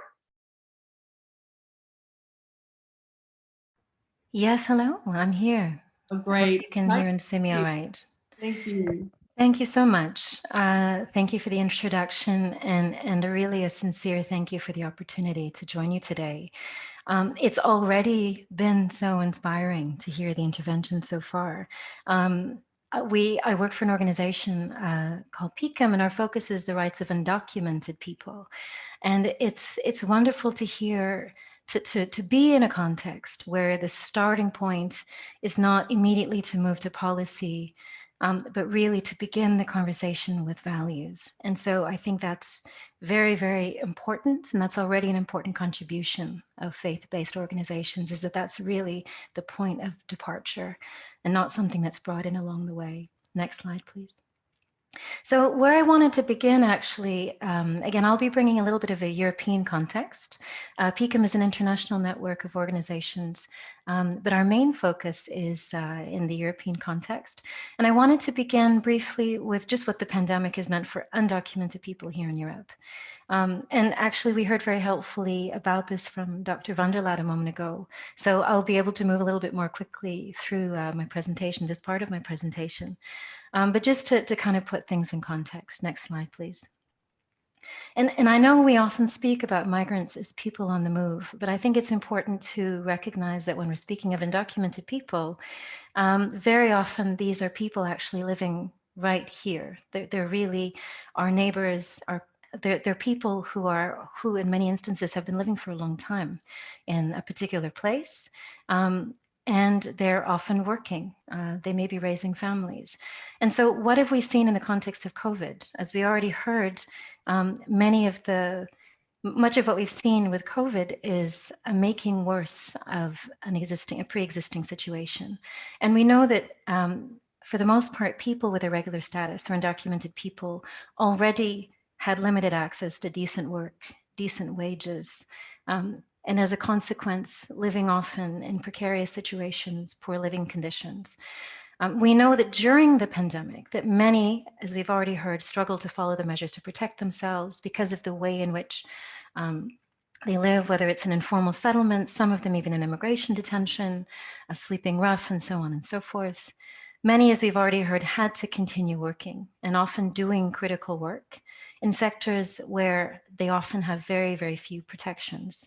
Yes, hello, I'm here. Oh, Hope great. you can Nice hear and to see me see all you. right. Thank you. Thank you so much. Thank you for the introduction and really a sincere thank you for the opportunity to join you today. It's already been so inspiring to hear the interventions so far. I work for an organization called PICAM, and our focus is the rights of undocumented people. And it's wonderful to hear, to be in a context where the starting point is not immediately to move to policy, but really to begin the conversation with values. And so I think that's very, very important. And that's already an important contribution of faith-based organizations, is that that's really the point of departure and not something that's brought in along the way. Next slide, please. So where I wanted to begin, actually, again, I'll be bringing a little bit of a European context. PICAM is an international network of organizations, but our main focus is in the European context. And I wanted to begin briefly with just what the pandemic has meant for undocumented people here in Europe. And actually, we heard very helpfully about this from Dr. van der Laat a moment ago. So I'll be able to move a little bit more quickly through my presentation, this part of my presentation. But just to kind of put things in context. Next slide, please. And I know we often speak about migrants as people on the move, but I think it's important to recognize that when we're speaking of undocumented people, very often these are people actually living right here. They're really our neighbors, they're people who in many instances have been living for a long time in a particular place. And they're often working. They may be raising families. And so what have we seen in the context of COVID? As we already heard, much of what we've seen with COVID is a making worse of a pre-existing situation. And we know that for the most part, people with irregular status or undocumented people already had limited access to decent work, decent wages, and as a consequence, living often in precarious situations, poor living conditions. We know that during the pandemic that many, as we've already heard, struggle to follow the measures to protect themselves because of the way in which they live, whether it's in informal settlements, some of them even in immigration detention, sleeping rough, and so on and so forth. Many, as we've already heard, had to continue working and often doing critical work in sectors where they often have very, very few protections.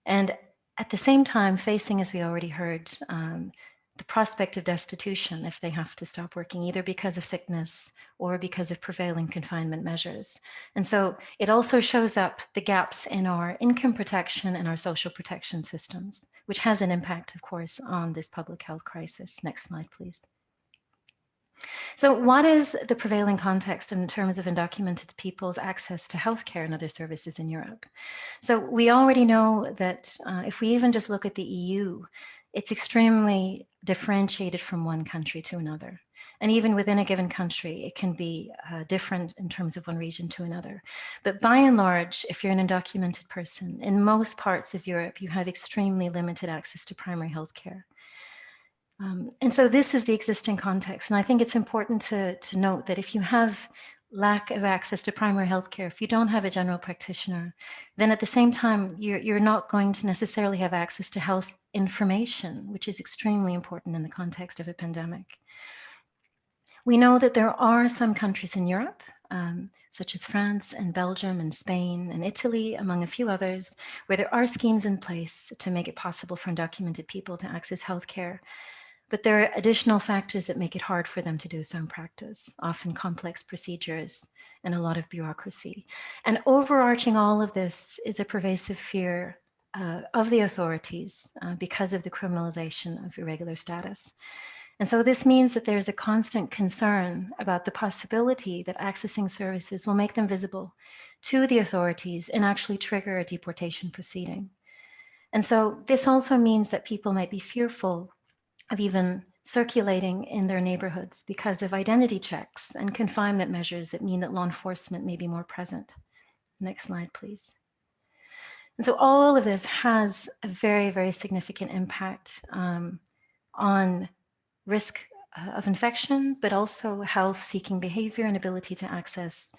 And at the same time, facing, as we already heard, the prospect of destitution if they have to stop working, either because of sickness or because of prevailing confinement measures. And so it also shows up the gaps in our income protection and our social protection systems, which has an impact, of course, on this public health crisis. Next slide, please. So what is the prevailing context in terms of undocumented people's access to healthcare and other services in Europe? So we already know that if we even just look at the EU, it's extremely differentiated from one country to another. And even within a given country, it can be different in terms of one region to another. But by and large, if you're an undocumented person, in most parts of Europe, you have extremely limited access to primary healthcare. And so this is the existing context. And I think it's important to note that if you have lack of access to primary healthcare, if you don't have a general practitioner, then at the same time, you're not going to necessarily have access to health information, which is extremely important in the context of a pandemic. We know that there are some countries in Europe, such as France and Belgium and Spain and Italy, among a few others, where there are schemes in place to make it possible for undocumented people to access healthcare. But there are additional factors that make it hard for them to do so in practice, often complex procedures and a lot of bureaucracy. And overarching all of this is a pervasive fear of the authorities because of the criminalization of irregular status. And so this means that there's a constant concern about the possibility that accessing services will make them visible to the authorities and actually trigger a deportation proceeding. And so this also means that people might be fearful of even circulating in their neighborhoods because of identity checks and confinement measures that mean that law enforcement may be more present. Next slide, please. And so all of this has a very, very significant impact on risk of infection, but also health-seeking behavior and ability to access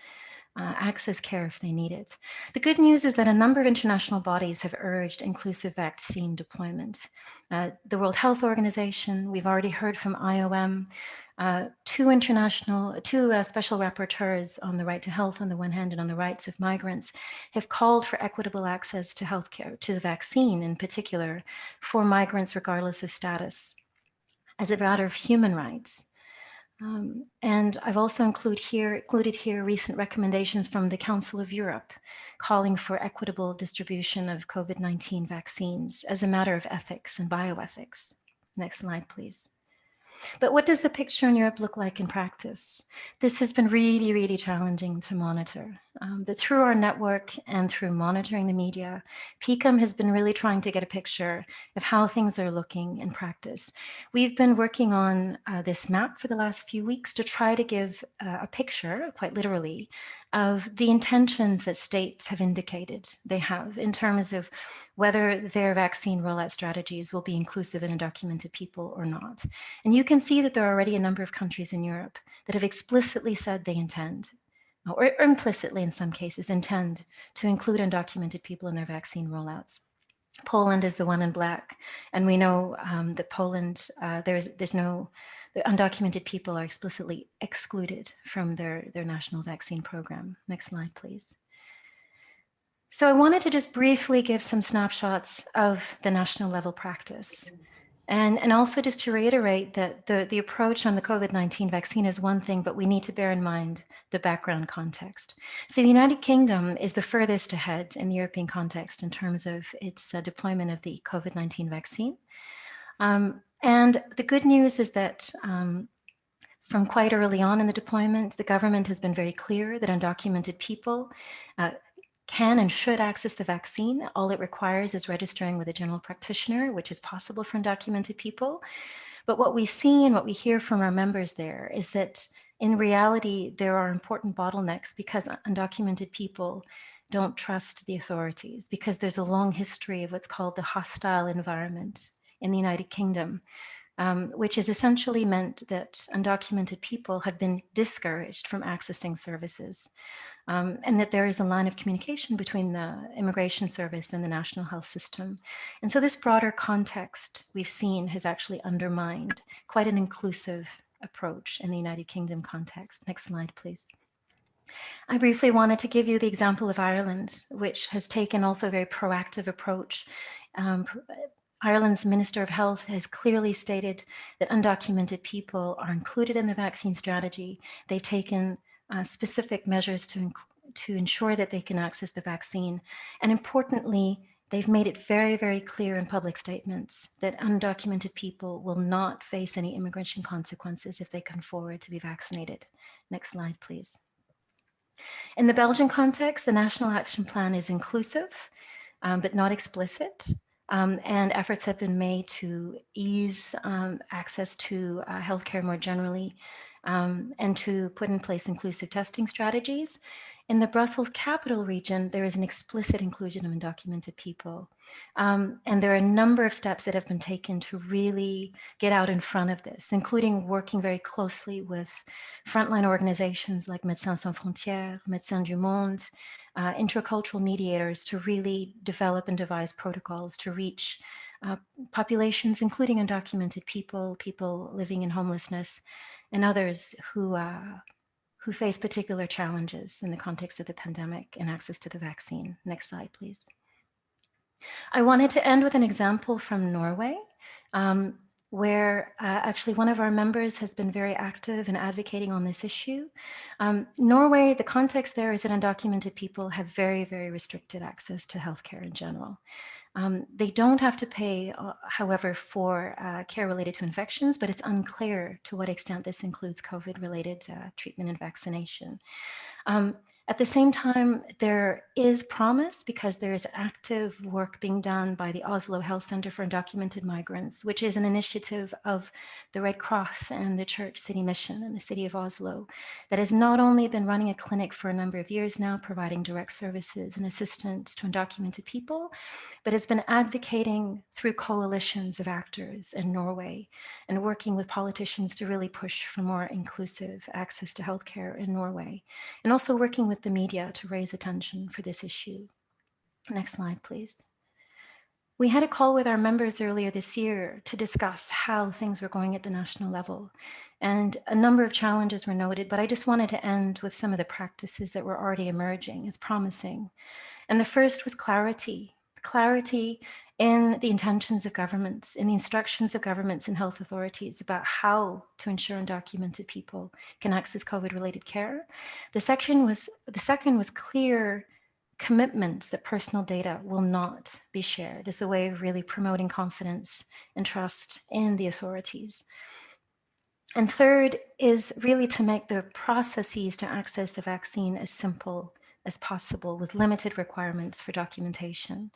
access care if they need it. The good news is that a number of international bodies have urged inclusive vaccine deployment. The World Health Organization, we've already heard from IOM, two special rapporteurs on the right to health on the one hand and on the rights of migrants have called for equitable access to healthcare, to the vaccine in particular, for migrants regardless of status, as a matter of human rights. And I've also included here recent recommendations from the Council of Europe calling for equitable distribution of COVID-19 vaccines as a matter of ethics and bioethics. Next slide, please. But what does the picture in Europe look like in practice? This has been really, really challenging to monitor. But through our network and through monitoring the media, PCOM has been really trying to get a picture of how things are looking in practice. We've been working on this map for the last few weeks to try to give a picture, quite literally, of the intentions that states have indicated they have in terms of whether their vaccine rollout strategies will be inclusive and undocumented people or not. And you can see that there are already a number of countries in Europe that have explicitly said they intend, or implicitly in some cases, intend to include undocumented people in their vaccine rollouts. Poland is the one in black, and we know that Poland, the undocumented people are explicitly excluded from their national vaccine program. Next slide, please. So I wanted to just briefly give some snapshots of the national level practice. And also just to reiterate that the approach on the COVID-19 vaccine is one thing, but we need to bear in mind the background context. So the United Kingdom is the furthest ahead in the European context in terms of its deployment of the COVID-19 vaccine. And the good news is that from quite early on in the deployment, the government has been very clear that undocumented people can and should access the vaccine. All it requires is registering with a general practitioner, which is possible for undocumented people. But what we see and what we hear from our members there is that in reality, there are important bottlenecks because undocumented people don't trust the authorities, because there's a long history of what's called the hostile environment in the United Kingdom, which has essentially meant that undocumented people have been discouraged from accessing services. And that there is a line of communication between the immigration service and the national health system. And so this broader context we've seen has actually undermined quite an inclusive approach in the United Kingdom context. Next slide, please. I briefly wanted to give you the example of Ireland, which has taken also a very proactive approach. Ireland's Minister of Health has clearly stated that undocumented people are included in the vaccine strategy. They've taken specific measures to ensure that they can access the vaccine. And importantly, they've made it very, very clear in public statements that undocumented people will not face any immigration consequences if they come forward to be vaccinated. Next slide, please. In the Belgian context, the National Action Plan is inclusive, but not explicit. And efforts have been made to ease access to healthcare more generally, and to put in place inclusive testing strategies. In the Brussels capital region, there is an explicit inclusion of undocumented people. And there are a number of steps that have been taken to really get out in front of this, including working very closely with frontline organizations like Médecins Sans Frontières, Médecins du Monde, intercultural mediators to really develop and devise protocols to reach populations, including undocumented people, people living in homelessness, and others who face particular challenges in the context of the pandemic and access to the vaccine. Next slide, please. I wanted to end with an example from Norway, where actually one of our members has been very active in advocating on this issue. Norway, the context there is that undocumented people have very, very restricted access to healthcare in general. They don't have to pay, however, for care related to infections, but it's unclear to what extent this includes COVID-related treatment and vaccination. At the same time, there is promise because there is active work being done by the Oslo Health Center for Undocumented Migrants, which is an initiative of the Red Cross and the Church City Mission in the city of Oslo that has not only been running a clinic for a number of years now, providing direct services and assistance to undocumented people, but has been advocating through coalitions of actors in Norway and working with politicians to really push for more inclusive access to healthcare in Norway, and also working with with the media to raise attention for this issue. Next slide, please. We had a call with our members earlier this year to discuss how things were going at the national level. And a number of challenges were noted, but I just wanted to end with some of the practices that were already emerging as promising. And the first was clarity. Clarity in the intentions of governments, in the instructions of governments and health authorities about how to ensure undocumented people can access COVID-related care. The second was clear commitments that personal data will not be shared as a way of really promoting confidence and trust in the authorities. And third is really to make the processes to access the vaccine as simple as possible with limited requirements for documentation.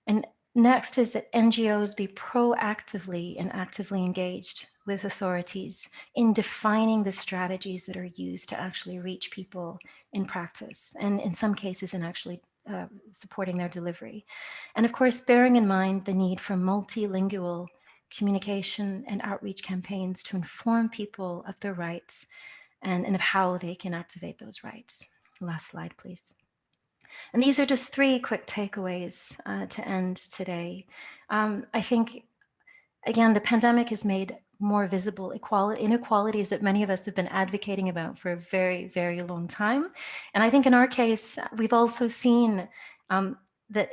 And next is that NGOs be proactively and actively engaged with authorities in defining the strategies that are used to actually reach people in practice, and in some cases in actually supporting their delivery. And of course, bearing in mind the need for multilingual communication and outreach campaigns to inform people of their rights and of how they can activate those rights. Last slide, please. And these are just three quick takeaways to end today. I think, again, the pandemic has made more visible inequalities that many of us have been advocating about for a very, very long time. And I think in our case, we've also seen that,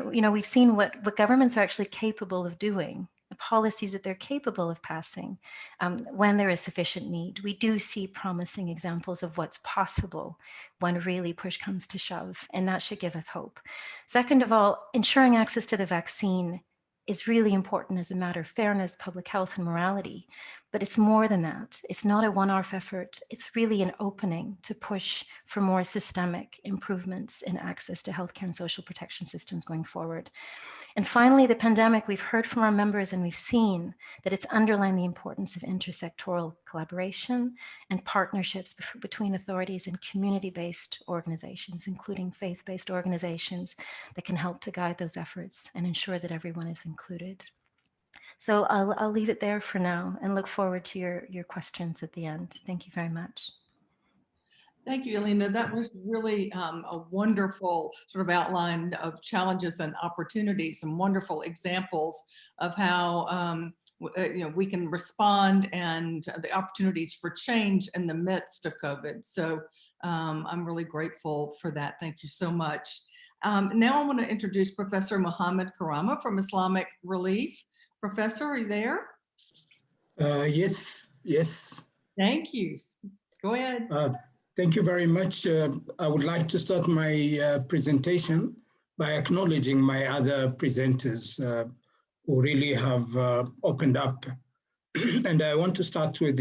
we've seen what governments are actually capable of doing, the policies that they're capable of passing when there is sufficient need. We do see promising examples of what's possible when really push comes to shove, and that should give us hope. Second of all, ensuring access to the vaccine is really important as a matter of fairness, public health, and morality. But it's more than that. It's not a one-off effort. It's really an opening to push for more systemic improvements in access to healthcare and social protection systems going forward. And finally, the pandemic, we've heard from our members and we've seen that it's underlined the importance of intersectoral collaboration and partnerships between authorities and community-based organizations, including faith-based organizations that can help to guide those efforts and ensure that everyone is included. So I'll leave it there for now and look forward to your questions at the end. Thank you very much. Thank you, Elena. That was really a wonderful sort of outline of challenges and opportunities, and wonderful examples of how we can respond and the opportunities for change in the midst of COVID. So I'm really grateful for that. Thank you so much. Now I want to introduce Professor Mohammed Karama from Islamic Relief. Professor, are you there? Yes. Thank you. Go ahead. Thank you very much. I would like to start my presentation by acknowledging my other presenters who really have opened up. And I want to start with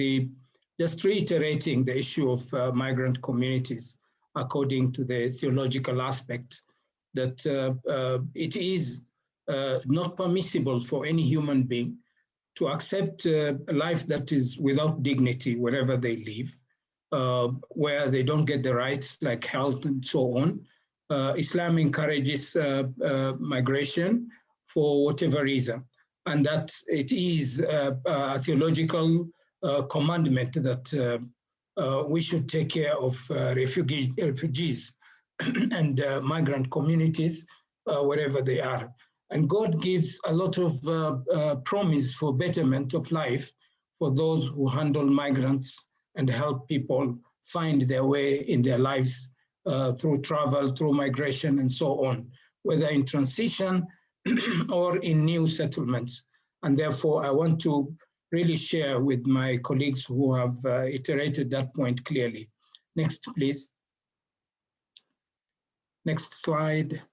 just reiterating the issue of migrant communities according to the theological aspect, that it is not permissible for any human being to accept a life that is without dignity wherever they live, where they don't get the rights like health and so on. Islam encourages migration for whatever reason, and that it is a theological commandment that we should take care of refugees and migrant communities wherever they are. And God gives a lot of promise for betterment of life for those who handle migrants and help people find their way in their lives through travel, through migration, and so on, whether in transition or in new settlements. And therefore, I want to really share with my colleagues who have iterated that point clearly. Next, please. Next slide.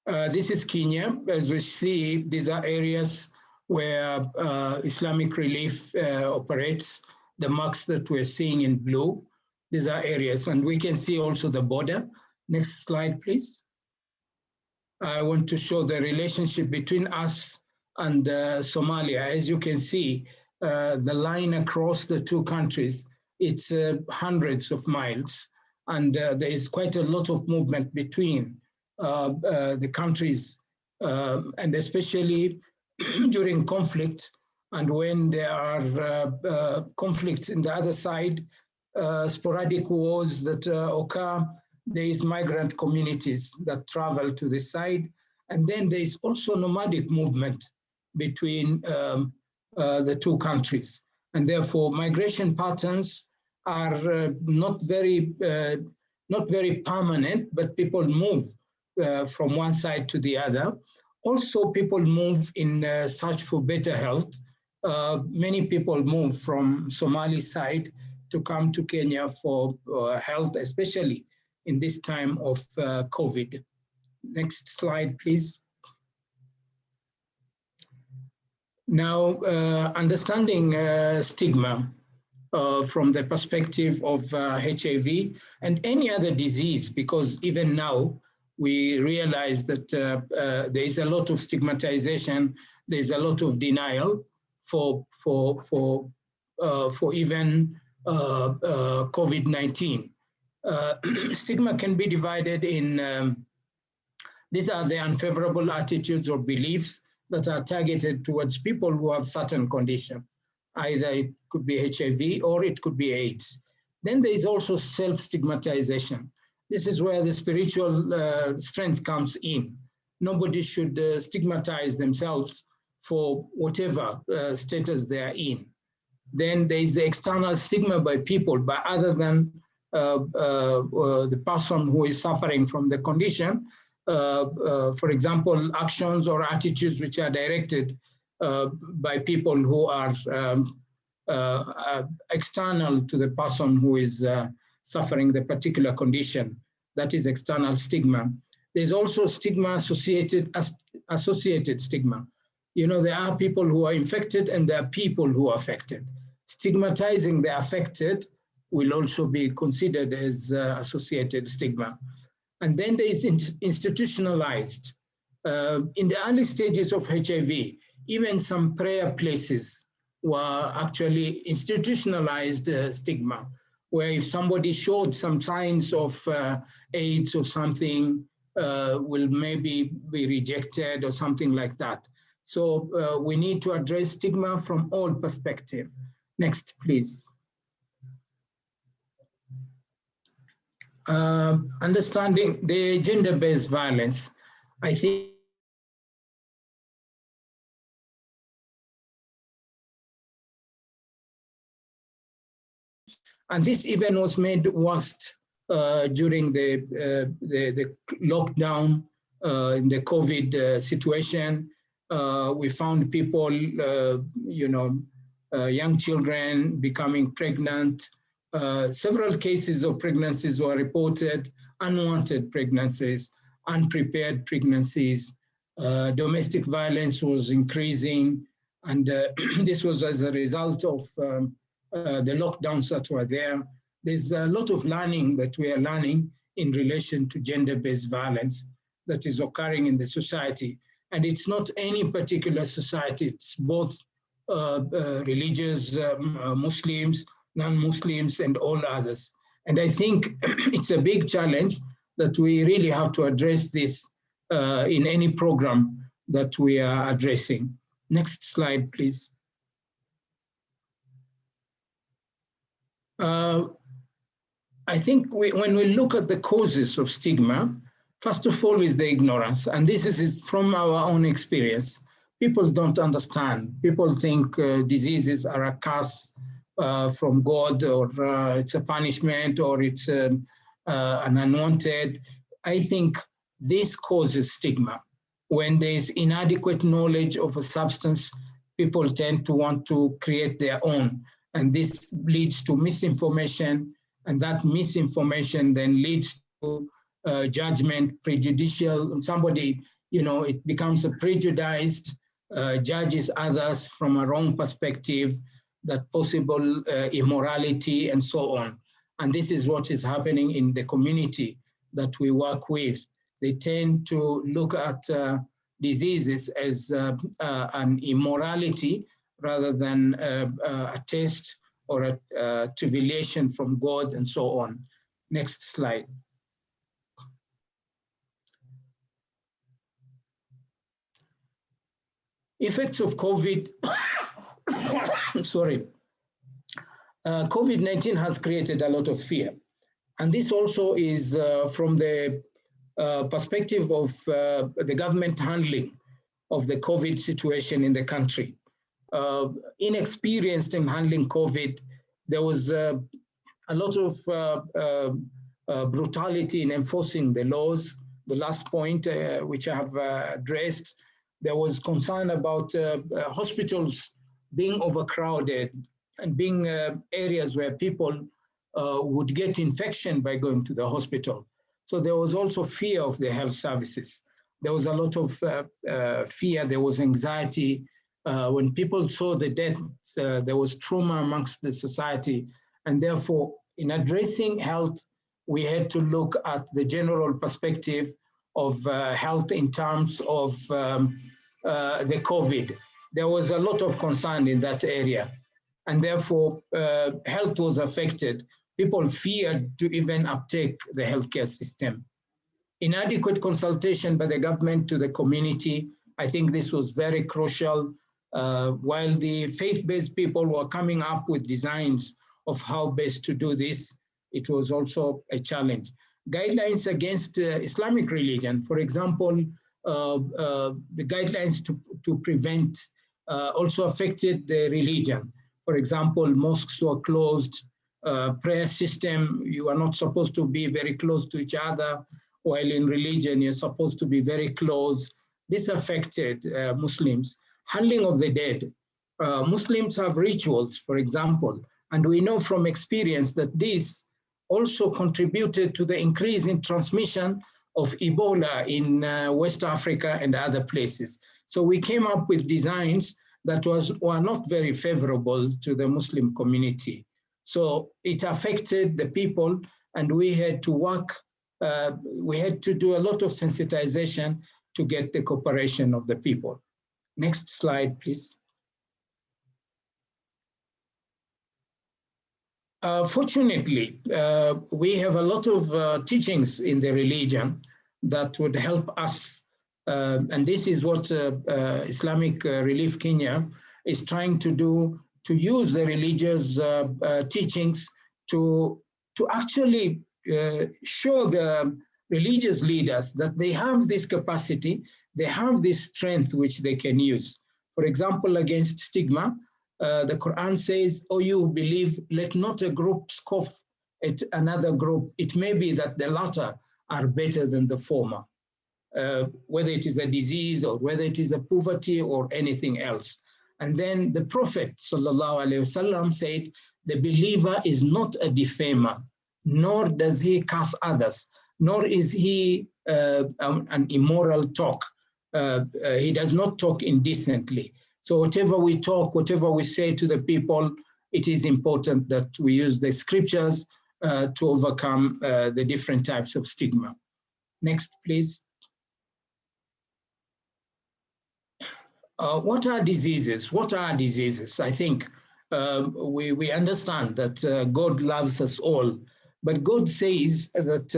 This is Kenya. As we see, these are areas where Islamic Relief operates. The marks that we're seeing in blue, these are areas, and we can see also the border. Next slide, please. I want to show the relationship between us and Somalia. As you can see, the line across the two countries, it's hundreds of miles, and there is quite a lot of movement between the countries, and especially during conflict, and when there are conflicts in the other side, sporadic wars that occur. There is migrant communities that travel to the side. And then there is also nomadic movement between the two countries. And therefore, migration patterns are not very permanent, but people move from one side to the other. Also, people move in search for better health. Many people move from Somali side to come to Kenya for health, especially in this time of COVID. Next slide, please. Now, understanding stigma from the perspective of HIV and any other disease, because even now we realize that there is a lot of stigmatization, there is a lot of denial for even COVID-19. Stigma can be divided in, these are the unfavorable attitudes or beliefs that are targeted towards people who have certain condition. Either it could be HIV or it could be AIDS. Then there is also self-stigmatization. This is where the spiritual strength comes in. Nobody should stigmatize themselves for whatever status they are in. Then there is the external stigma by people, but other than the person who is suffering from the condition, for example, actions or attitudes which are directed by people who are external to the person who is suffering the particular condition. That is external stigma. There's also stigma associated stigma. You know, there are people who are infected and there are people who are affected. Stigmatizing the affected will also be considered as associated stigma. And then there is institutionalized. In the early stages of HIV, even some prayer places were actually institutionalized stigma, where if somebody showed some signs of AIDS or something, will maybe be rejected or something like that. So we need to address stigma from all perspectives. Next, please. Understanding the gender-based violence, I think and this even was made worse during the lockdown in the COVID situation. We found people, young children becoming pregnant. Several cases of pregnancies were reported, unwanted pregnancies, unprepared pregnancies. Domestic violence was increasing, and this was as a result of the lockdowns that were there. There's a lot of learning that we are learning in relation to gender-based violence that is occurring in the society. And it's not any particular society, it's both religious, Muslims, non-Muslims, and all others. And I think it's a big challenge that we really have to address this in any program that we are addressing. Next slide, please. I think when we look at the causes of stigma, first of all is the ignorance, and this is from our own experience. People don't understand. People think diseases are a curse from God, or it's a punishment, or it's an unwanted. I think this causes stigma. When there's inadequate knowledge of a substance, people tend to want to create their own. And this leads to misinformation, and that misinformation then leads to judgment, prejudicial. Somebody, it becomes a prejudiced, judges others from a wrong perspective, that possible immorality and so on. And this is what is happening in the community that we work with. They tend to look at diseases as an immorality rather than a test or a tribulation from God and so on. Next slide. Effects of COVID, sorry. COVID-19 has created a lot of fear. And this also is from the perspective of the government handling of the COVID situation in the country. Inexperienced in handling COVID, there was a lot of brutality in enforcing the laws. The last point, which I have addressed, there was concern about hospitals being overcrowded and being areas where people would get infection by going to the hospital. So there was also fear of the health services. There was a lot of fear, there was anxiety. When people saw the deaths, there was trauma amongst the society. And therefore, in addressing health, we had to look at the general perspective of health in terms of the COVID. There was a lot of concern in that area. And therefore, health was affected. People feared to even uptake the healthcare system. Inadequate consultation by the government to the community, I think this was very crucial. While the faith-based people were coming up with designs of how best to do this, it was also a challenge. Guidelines against Islamic religion, for example, the guidelines to prevent also affected the religion. For example, mosques were closed, prayer system, you are not supposed to be very close to each other, while in religion, you're supposed to be very close. This affected Muslims. Handling of the dead. Muslims have rituals, for example, and we know from experience that this also contributed to the increase in transmission of Ebola in West Africa and other places. So we came up with designs that were not very favorable to the Muslim community. So it affected the people, and we had to work, we had to do a lot of sensitization to get the cooperation of the people. Next slide, please. Fortunately, we have a lot of teachings in the religion that would help us. And this is what Islamic Relief Kenya is trying to do, to use the religious teachings to actually show the religious leaders that they have this capacity, they have this strength which they can use. For example, against stigma, the Quran says, "Oh, you believe, let not a group scoff at another group. It may be that the latter are better than the former," whether it is a disease or whether it is a poverty or anything else. And then the Prophet ﷺ said, "The believer is not a defamer, nor does he curse others, nor is he an immoral talk. He does not talk indecently." So whatever we talk, whatever we say to the people, it is important that we use the scriptures to overcome the different types of stigma. Next, please. What are diseases? What are diseases? I think we understand that God loves us all, but God says that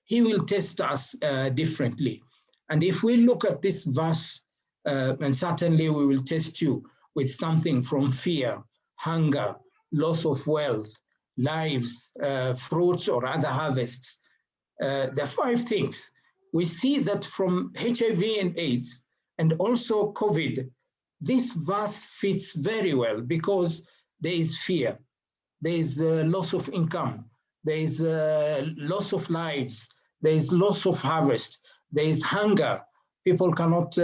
he will test us differently. And if we look at this verse, and certainly we will test you with something from fear, hunger, loss of wealth, lives, fruits or other harvests. There are 5 things. We see that from HIV and AIDS and also COVID, this verse fits very well because there is fear, there is loss of income, there is loss of lives, there is loss of harvest, there is hunger. People cannot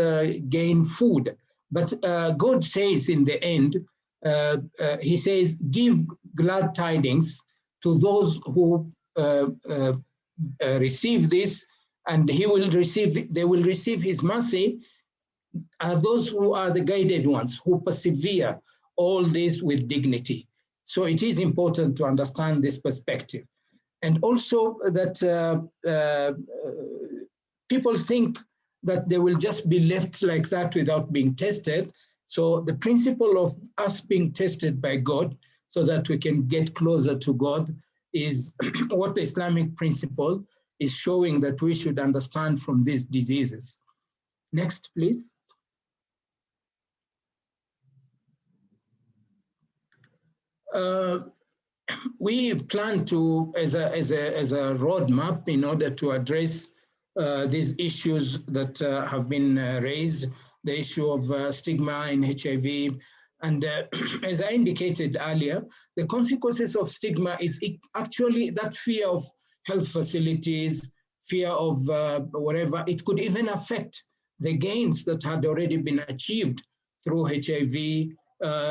gain food. But God says in the end, he says, "Give glad tidings to those who receive this, and they will receive his mercy, are those who are the guided ones, who persevere all this with dignity." So it is important to understand this perspective. And also that people think that they will just be left like that without being tested. So the principle of us being tested by God so that we can get closer to God is what the Islamic principle is showing that we should understand from these diseases. Next, please. we plan to, as a roadmap, in order to address these issues that have been raised, the issue of stigma in HIV. And as I indicated earlier, the consequences of stigma, it's actually that fear of health facilities, fear of whatever. It could even affect the gains that had already been achieved through HIV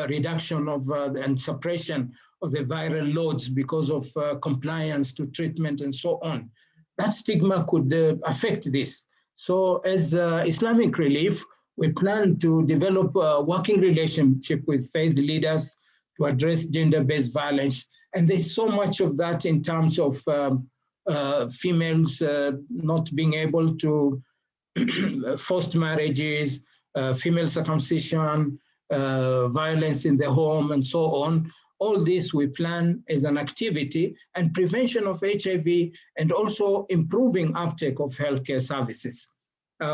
reduction of and suppression of the viral loads because of compliance to treatment and so on. That stigma could affect this. So as Islamic Relief, we plan to develop a working relationship with faith leaders to address gender-based violence. And there's so much of that in terms of females not being able to forced marriages, female circumcision, violence in the home, and so on. All this we plan as an activity and prevention of HIV and also improving uptake of healthcare services.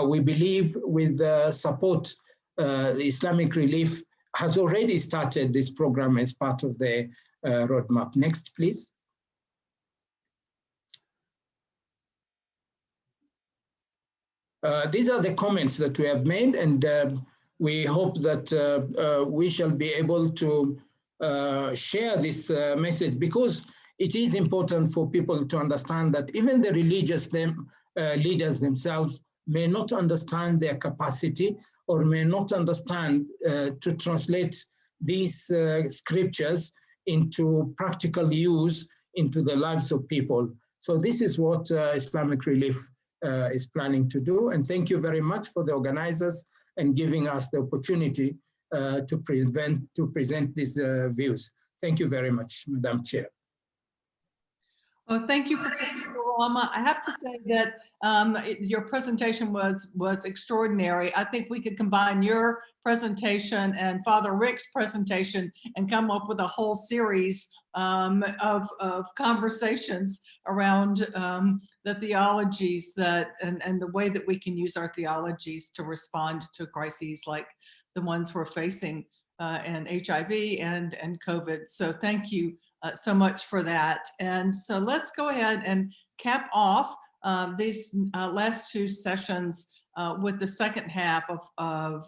We believe with the support, the Islamic Relief has already started this program as part of the roadmap. Next, please. These are the comments that we have made, and we hope that we shall be able to share this message, because it is important for people to understand that even the religious leaders themselves may not understand their capacity or may not understand to translate these scriptures into practical use into the lives of people. So this is what Islamic Relief is planning to do. And thank you very much for the organizers and giving us the opportunity to present these views. Thank you very much, Madam Chair. Well, thank you, Professor Rama. I have to say that your presentation was extraordinary. I think we could combine your presentation and Father Rick's presentation and come up with a whole series of conversations around the theologies and the way that we can use our theologies to respond to crises like the ones we're facing in HIV and COVID. So thank you so much for that. And so let's go ahead and cap off these last two sessions with the second half of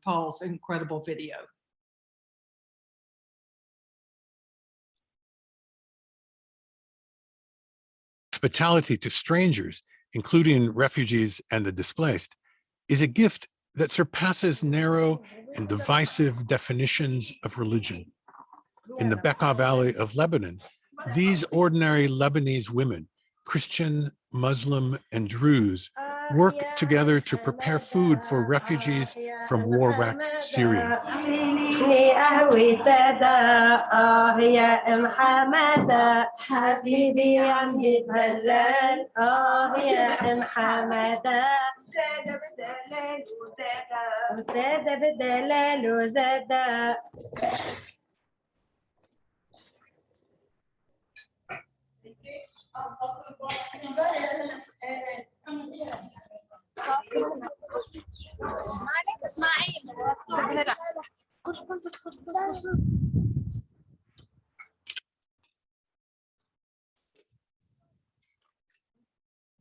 Paul's incredible video. Hospitality to strangers, including refugees and the displaced, is a gift that surpasses narrow and divisive definitions of religion. In the Bekaa Valley of Lebanon, these ordinary Lebanese women, Christian, Muslim, and Druze, work together to prepare food for refugees from war-wracked Syria.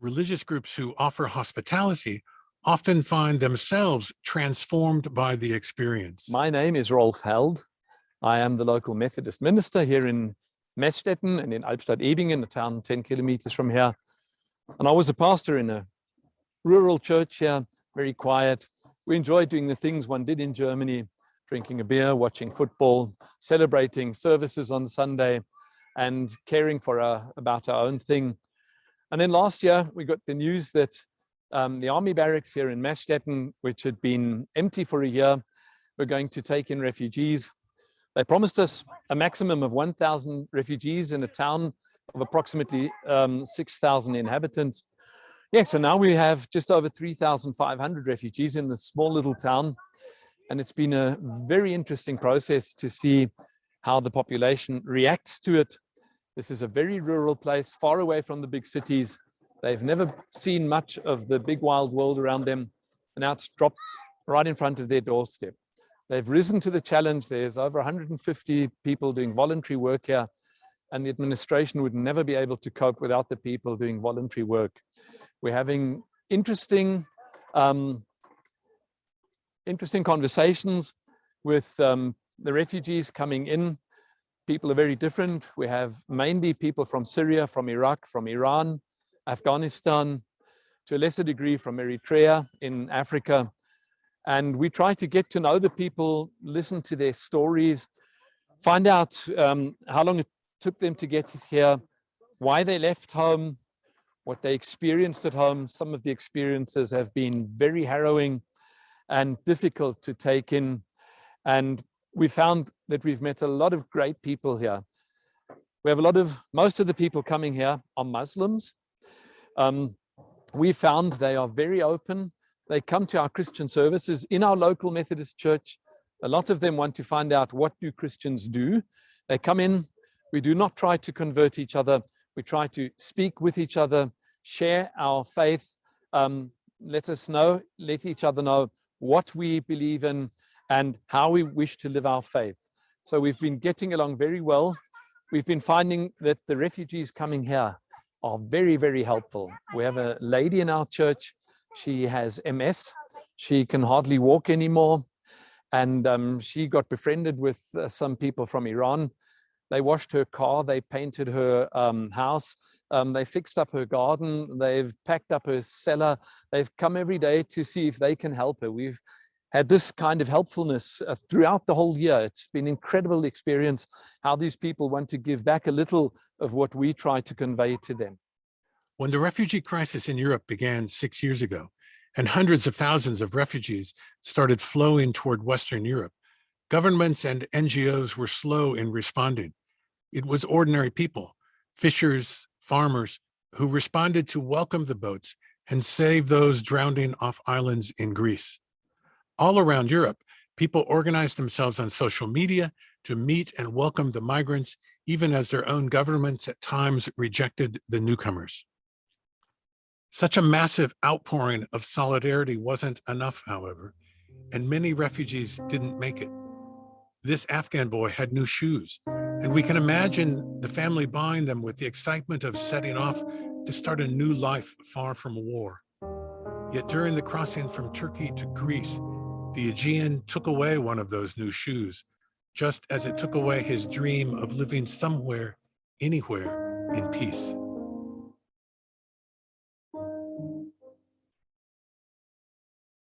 Religious groups who offer hospitality often find themselves transformed by the experience. My name is Rolf Held. I am the local Methodist minister here in Meßstetten and in Albstadt-Ebingen, a town 10 kilometers from here. And I was a pastor in a rural church here, very quiet. We enjoyed doing the things one did in Germany, drinking a beer, watching football, celebrating services on Sunday, and caring for about our own thing. And then last year, we got the news that the army barracks here in Meßstetten, which had been empty for a year, were going to take in refugees. They promised us a maximum of 1,000 refugees in a town of approximately 6,000 inhabitants. Yes, so now we have just over 3,500 refugees in this small little town. And it's been a very interesting process to see how the population reacts to it. This is a very rural place, far away from the big cities. They've never seen much of the big wild world around them. And now it's dropped right in front of their doorstep. They've risen to the challenge. There's over 150 people doing voluntary work here. and the administration would never be able to cope without the people doing voluntary work. We're having interesting conversations with the refugees coming in. People are very different. We have mainly people from Syria, from Iraq, from Iran, Afghanistan, to a lesser degree from Eritrea in Africa. And we try to get to know the people, listen to their stories, find out how long it took them to get here, why they left home, what they experienced at home. Some of the experiences have been very harrowing and difficult to take in. And we found that we've met a lot of great people here. We have most of the people coming here are Muslims. We found they are very open. They come to our Christian services in our local Methodist church. A lot of them want to find out, what do Christians do? They come in. We do not try to convert each other. We try to speak with each other, share our faith, let each other know what we believe in and how we wish to live our faith. So we've been getting along very well. We've been finding that the refugees coming here are very, very helpful. We have a lady in our church. She has MS. She can hardly walk anymore. And she got befriended with some people from Iran. They washed her car. They painted her house. They fixed up her garden. They've packed up her cellar. They've come every day to see if they can help her. We've had this kind of helpfulness throughout the whole year. It's been an incredible experience how these people want to give back a little of what we try to convey to them. When the refugee crisis in Europe began 6 years ago, and hundreds of thousands of refugees started flowing toward Western Europe, governments and NGOs were slow in responding. It was ordinary people, fishers, farmers, who responded to welcome the boats and save those drowning off islands in Greece. All around Europe, people organized themselves on social media to meet and welcome the migrants, even as their own governments at times rejected the newcomers. Such a massive outpouring of solidarity wasn't enough, however, and many refugees didn't make it. This Afghan boy had new shoes, and we can imagine the family buying them with the excitement of setting off to start a new life far from war. Yet during the crossing from Turkey to Greece, the Aegean took away one of those new shoes, just as it took away his dream of living somewhere, anywhere, in peace.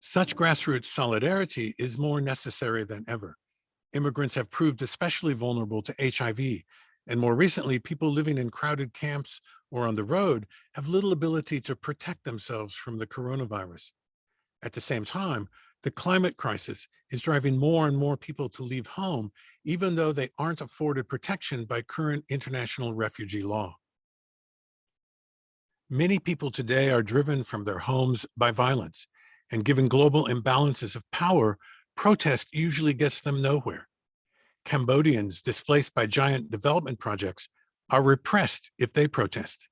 Such grassroots solidarity is more necessary than ever. Immigrants have proved especially vulnerable to HIV, and more recently, people living in crowded camps or on the road have little ability to protect themselves from the coronavirus. At the same time, the climate crisis is driving more and more people to leave home, even though they aren't afforded protection by current international refugee law. Many people today are driven from their homes by violence, and given global imbalances of power, protest usually gets them nowhere. Cambodians displaced by giant development projects are repressed if they protest.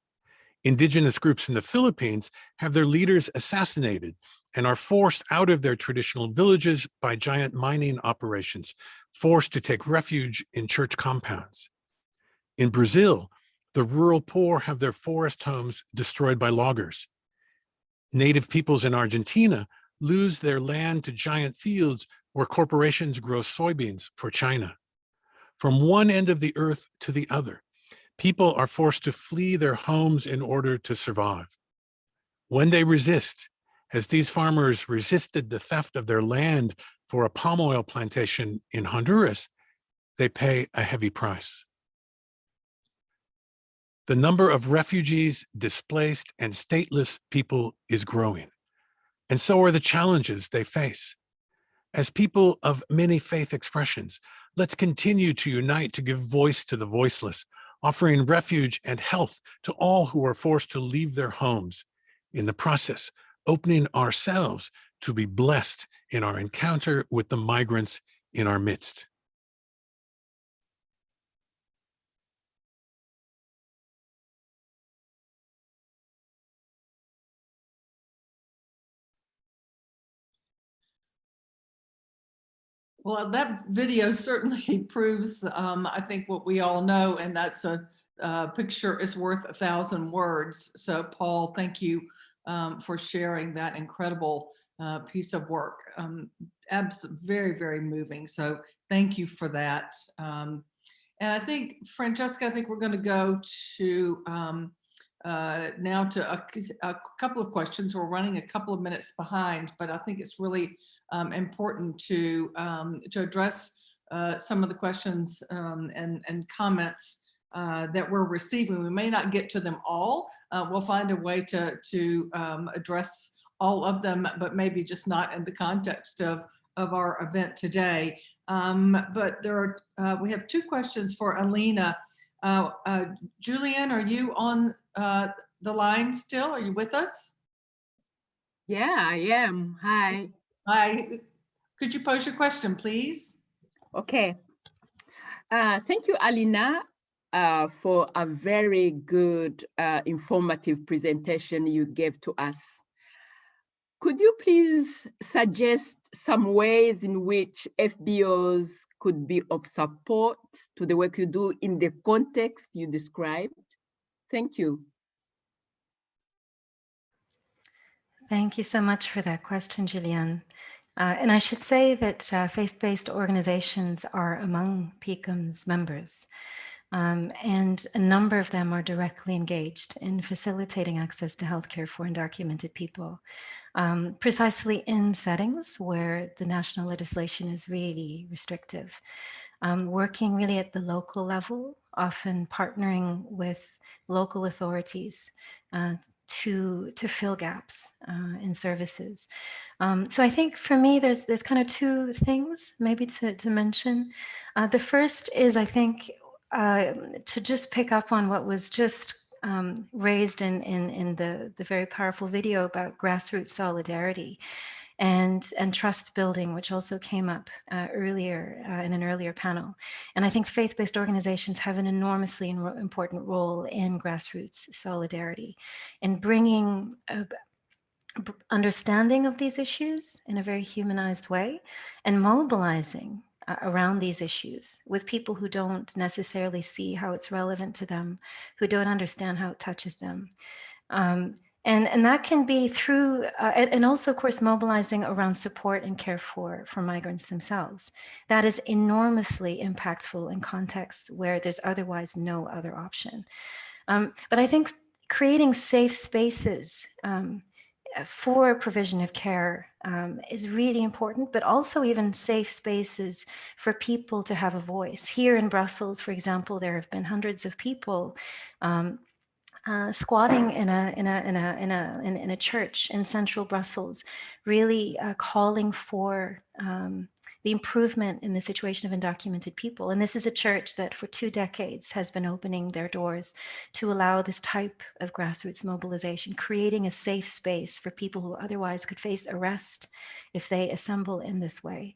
Indigenous groups in the Philippines have their leaders assassinated and are forced out of their traditional villages by giant mining operations, forced to take refuge in church compounds. In Brazil, the rural poor have their forest homes destroyed by loggers. Native peoples in Argentina lose their land to giant fields where corporations grow soybeans for China. From one end of the earth to the other, people are forced to flee their homes in order to survive. When they resist, as these farmers resisted the theft of their land for a palm oil plantation in Honduras, they pay a heavy price. The number of refugees, displaced, and stateless people is growing, and so are the challenges they face. As people of many faith expressions, let's continue to unite to give voice to the voiceless, offering refuge and health to all who are forced to leave their homes. In the process, opening ourselves to be blessed in our encounter with the migrants in our midst. Well, that video certainly proves, I think, what we all know, and that's a picture is worth 1,000 words. So, Paul, thank you for sharing that incredible piece of work. Very, very moving. So, thank you for that. And I think, Francesca, I think we're going to go to now to a couple of questions. We're running a couple of minutes behind, but I think it's really important to address some of the questions and comments that we're receiving. We may not get to them all. We'll find a way to address all of them, but maybe just not in the context of our event today. But there are, we have two questions for Alina. Julian, are you on the line still? Are you with us? Yeah, I am. Hi. Hi. Could you pose your question, please? Okay. Thank you, Alina, for a very good, informative presentation you gave to us. Could you please suggest some ways in which FBOs could be of support to the work you do in the context you described? Thank you. Thank you so much for that question, Julianne. And I should say that faith-based organizations are among PICUM's members. And a number of them are directly engaged in facilitating access to healthcare for undocumented people, precisely in settings where the national legislation is really restrictive. Working really at the local level, often partnering with local authorities to fill gaps in services. So I think for me, there's kind of two things maybe to mention. The first is, I think, to just pick up on what was just raised in the very powerful video about grassroots solidarity and trust building, which also came up earlier in an earlier panel. And I think faith-based organizations have an enormously important role in grassroots solidarity, in bringing understanding of these issues in a very humanized way and mobilizing around these issues with people who don't necessarily see how it's relevant to them, who don't understand how it touches them. And that can be through, and also, of course, mobilizing around support and care for migrants themselves. That is enormously impactful in contexts where there's otherwise no other option. But I think creating safe spaces for provision of care is really important, but also even safe spaces for people to have a voice. Here in Brussels, for example, there have been hundreds of people squatting in a church in central Brussels, really calling for the improvement in the situation of undocumented people. And this is a church that for 2 decades has been opening their doors to allow this type of grassroots mobilization, creating a safe space for people who otherwise could face arrest if they assemble in this way.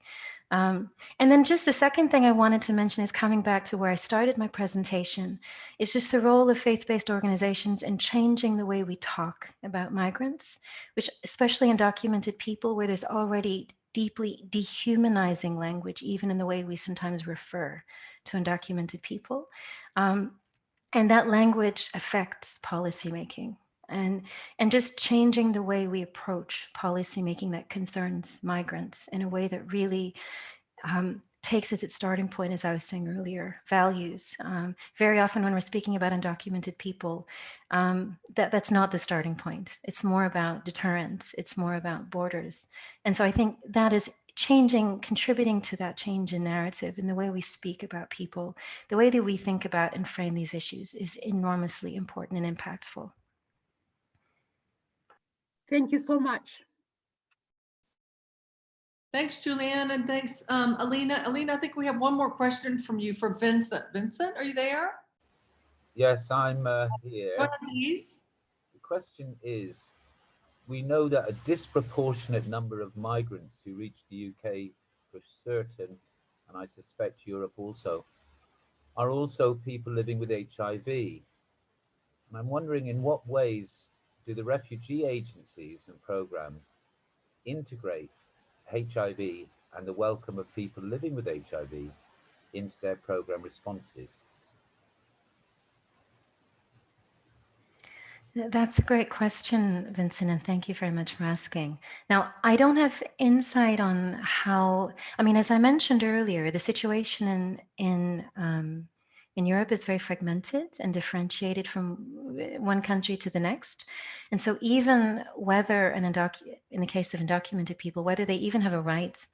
And then just the second thing I wanted to mention is coming back to where I started my presentation, is just the role of faith-based organizations in changing the way we talk about migrants, which especially undocumented people, where there's already deeply dehumanizing language, even in the way we sometimes refer to undocumented people. And that language affects policymaking. And just changing the way we approach policymaking that concerns migrants in a way that really takes as its starting point, as I was saying earlier, values. Very often when we're speaking about undocumented people, that's not the starting point. It's more about deterrence. It's more about borders. And so I think that is changing, contributing to that change in narrative in the way we speak about people, the way that we think about and frame these issues is enormously important and impactful. Thank you so much. Thanks, Julianne, and thanks, Alina. Alina, I think we have one more question from you for Vincent. Vincent, are you there? Yes, I'm here. Go ahead, please. The question is, we know that a disproportionate number of migrants who reach the UK for certain, and I suspect Europe also, are also people living with HIV. And I'm wondering, in what ways do the refugee agencies and programs integrate HIV and the welcome of people living with HIV into their program responses? That's a great question, Vincent, and thank you very much for asking. Now, I don't have insight on how, I mean, as I mentioned earlier, the situation in Europe is very fragmented and differentiated from one country to the next. And so even whether, in the case of undocumented people, whether they even have a right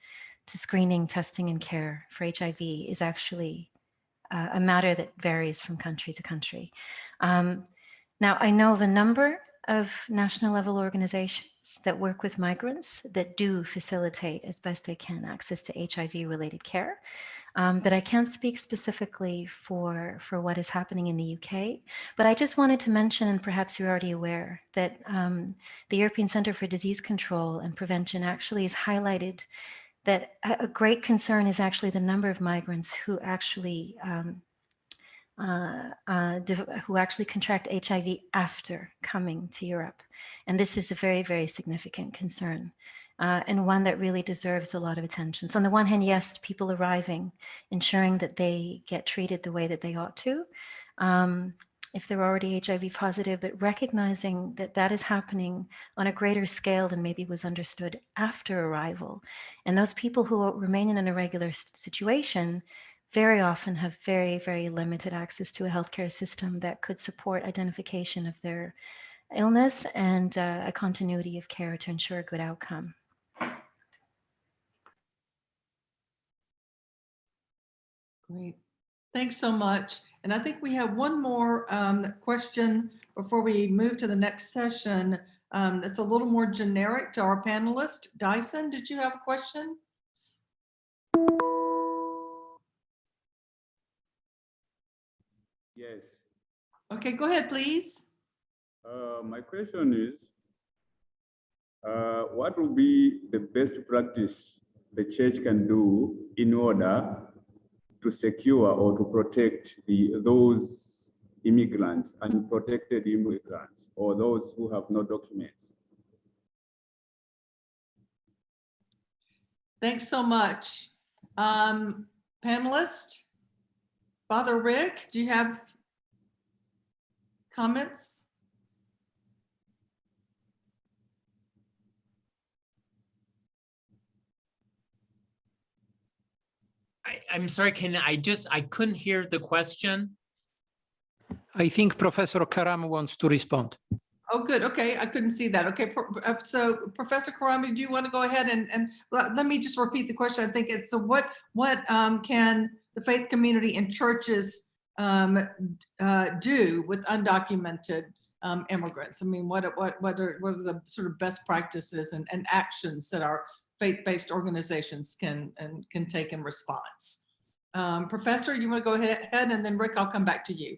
to screening, testing, and care for HIV is actually a matter that varies from country to country. Now, I know of a number of national level organizations that work with migrants that do facilitate as best they can access to HIV related care. But I can't speak specifically for what is happening in the UK. But I just wanted to mention, and perhaps you're already aware, that the European Centre for Disease Control and Prevention actually has highlighted that a great concern is actually the number of migrants who actually contract HIV after coming to Europe. And this is a very, very significant concern and one that really deserves a lot of attention. So on the one hand, yes, people arriving, ensuring that they get treated the way that they ought to, if they're already HIV positive, but recognizing that that is happening on a greater scale than maybe was understood after arrival. And those people who remain in an irregular situation very often have very, very limited access to a healthcare system that could support identification of their illness and a continuity of care to ensure a good outcome. Great. Thanks so much. And I think we have one more question before we move to the next session that's a little more generic to our panelist. Dyson, did you have a question? Yes. Okay, go ahead, please. My question is, what will be the best practice the church can do in order to secure or to protect those immigrants, unprotected immigrants, or those who have no documents? Thanks so much. Panelist, Father Rick, do you have comments? I'm sorry, I couldn't hear the question. I think Professor Karam wants to respond. Oh, good. Okay, I couldn't see that. Okay, so Professor Karami, do you want to go ahead and let me just repeat the question? I think it's, so what can the faith community and churches do with undocumented immigrants? I mean, what are the sort of best practices and actions that our faith-based organizations can take in response? Professor, you want to go ahead, and then Rick, I'll come back to you.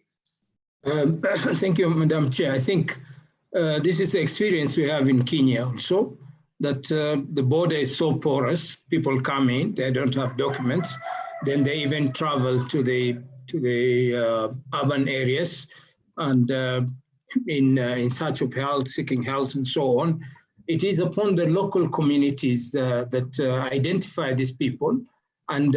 Thank you, Madam Chair. I think this is the experience we have in Kenya also, that the border is so porous. People come in, they don't have documents, then they even travel to the urban areas and in search of health, seeking health, and so on. It is upon the local communities that identify these people and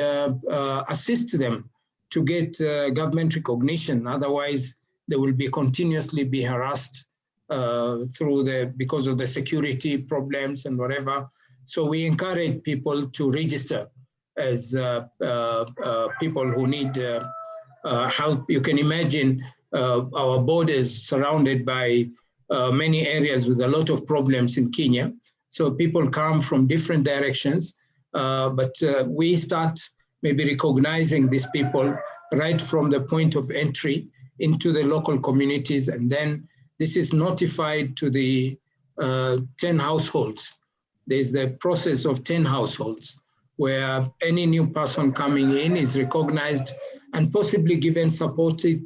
assist them to get government recognition. Otherwise, they will be continuously be harassed because of the security problems and whatever. So we encourage people to register as people who need help. You can imagine our borders surrounded by many areas with a lot of problems in Kenya. So people come from different directions, but we start maybe recognizing these people right from the point of entry into the local communities, and then this is notified to the 10 households. There's the process of 10 households where any new person coming in is recognized and possibly given supported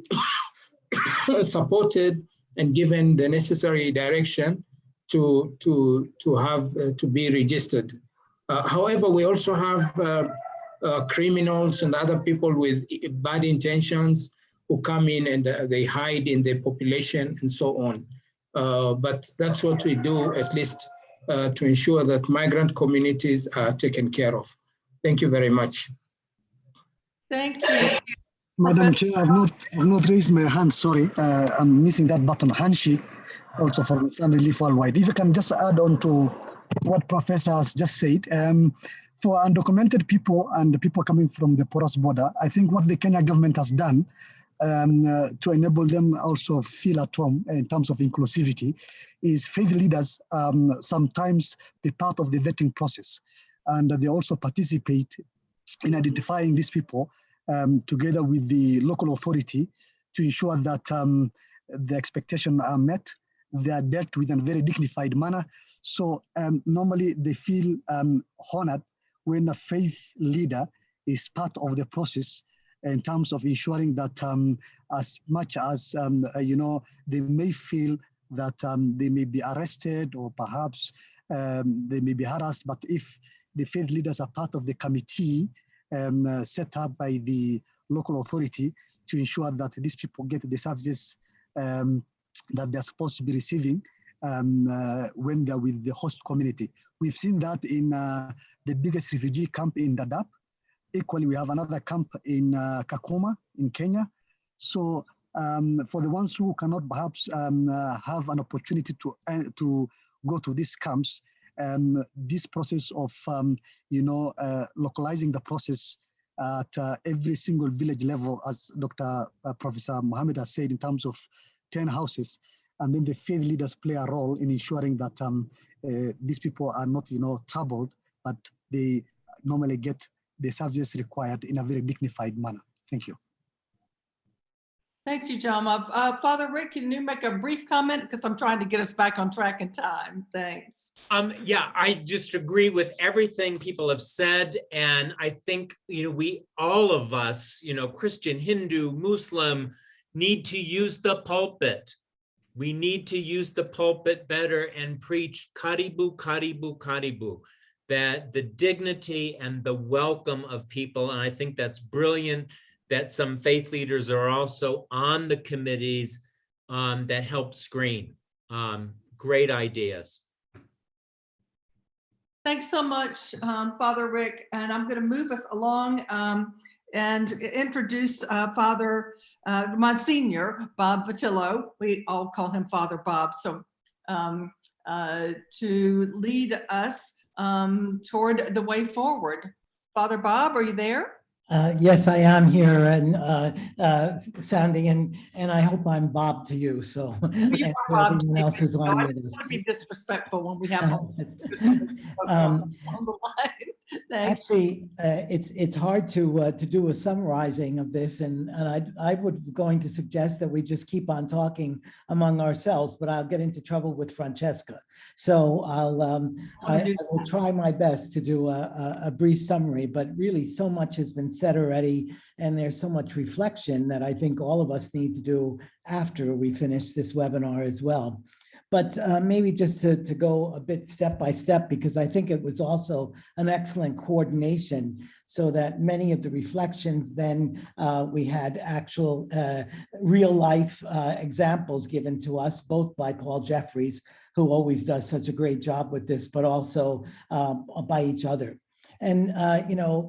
and given the necessary direction to be registered. However, we also have criminals and other people with bad intentions who come in and they hide in the population and so on. But that's what we do, at least to ensure that migrant communities are taken care of. Thank you very much. Thank you. Madam Chair, I've not raised my hand, sorry. I'm missing that button, handshake, also for Sun Relief Worldwide. If you can just add on to what Professor has just said. For undocumented people and the people coming from the porous border, I think what the Kenya government has done to enable them also feel at home in terms of inclusivity is faith leaders sometimes be part of the vetting process. And they also participate in identifying these people together with the local authority to ensure that the expectations are met, they are dealt with in a very dignified manner. So normally they feel honored when a faith leader is part of the process in terms of ensuring that as much as, they may feel that they may be arrested or perhaps they may be harassed, but if the faith leaders are part of the committee set up by the local authority to ensure that these people get the services that they're supposed to be receiving when they're with the host community. We've seen that in the biggest refugee camp in Dadaab. Equally, we have another camp in Kakuma in Kenya. So for the ones who cannot perhaps have an opportunity to go to these camps, this process of localizing the process at every single village level, as Dr. Professor Mohammed has said, in terms of 10 houses, and then the faith leaders play a role in ensuring that these people are not, troubled, but they normally get the services required in a very dignified manner. Thank you. Thank you, Jama. Father Rick, can you make a brief comment? Because I'm trying to get us back on track in time. Thanks. Yeah, I just agree with everything people have said. And I think, we, all of us, Christian, Hindu, Muslim, need to use the pulpit. We need to use the pulpit better and preach karibu, karibu, karibu, that the dignity and the welcome of people. And I think that's brilliant that some faith leaders are also on the committees that help screen. Great ideas. Thanks so much, Father Rick. And I'm going to move us along and introduce Father Monsignor Bob Vitillo. We all call him Father Bob. So to lead us toward the way forward. Father Bob, are you there? Yes, I am here, and Sandy, and I hope I'm Bob to you. So, and to everyone else who's on with us. I don't want to be disrespectful when we have on the line. Thanks. Actually, it's hard to do a summarizing of this, and I would going to suggest that we just keep on talking among ourselves, but I'll get into trouble with Francesca. So I will try my best to do a brief summary, but really so much has been said already, and there's so much reflection that I think all of us need to do after we finish this webinar as well. But maybe just to go a bit step by step, because I think it was also an excellent coordination so that many of the reflections then we had actual real life examples given to us, both by Paul Jeffries, who always does such a great job with this, but also by each other. And,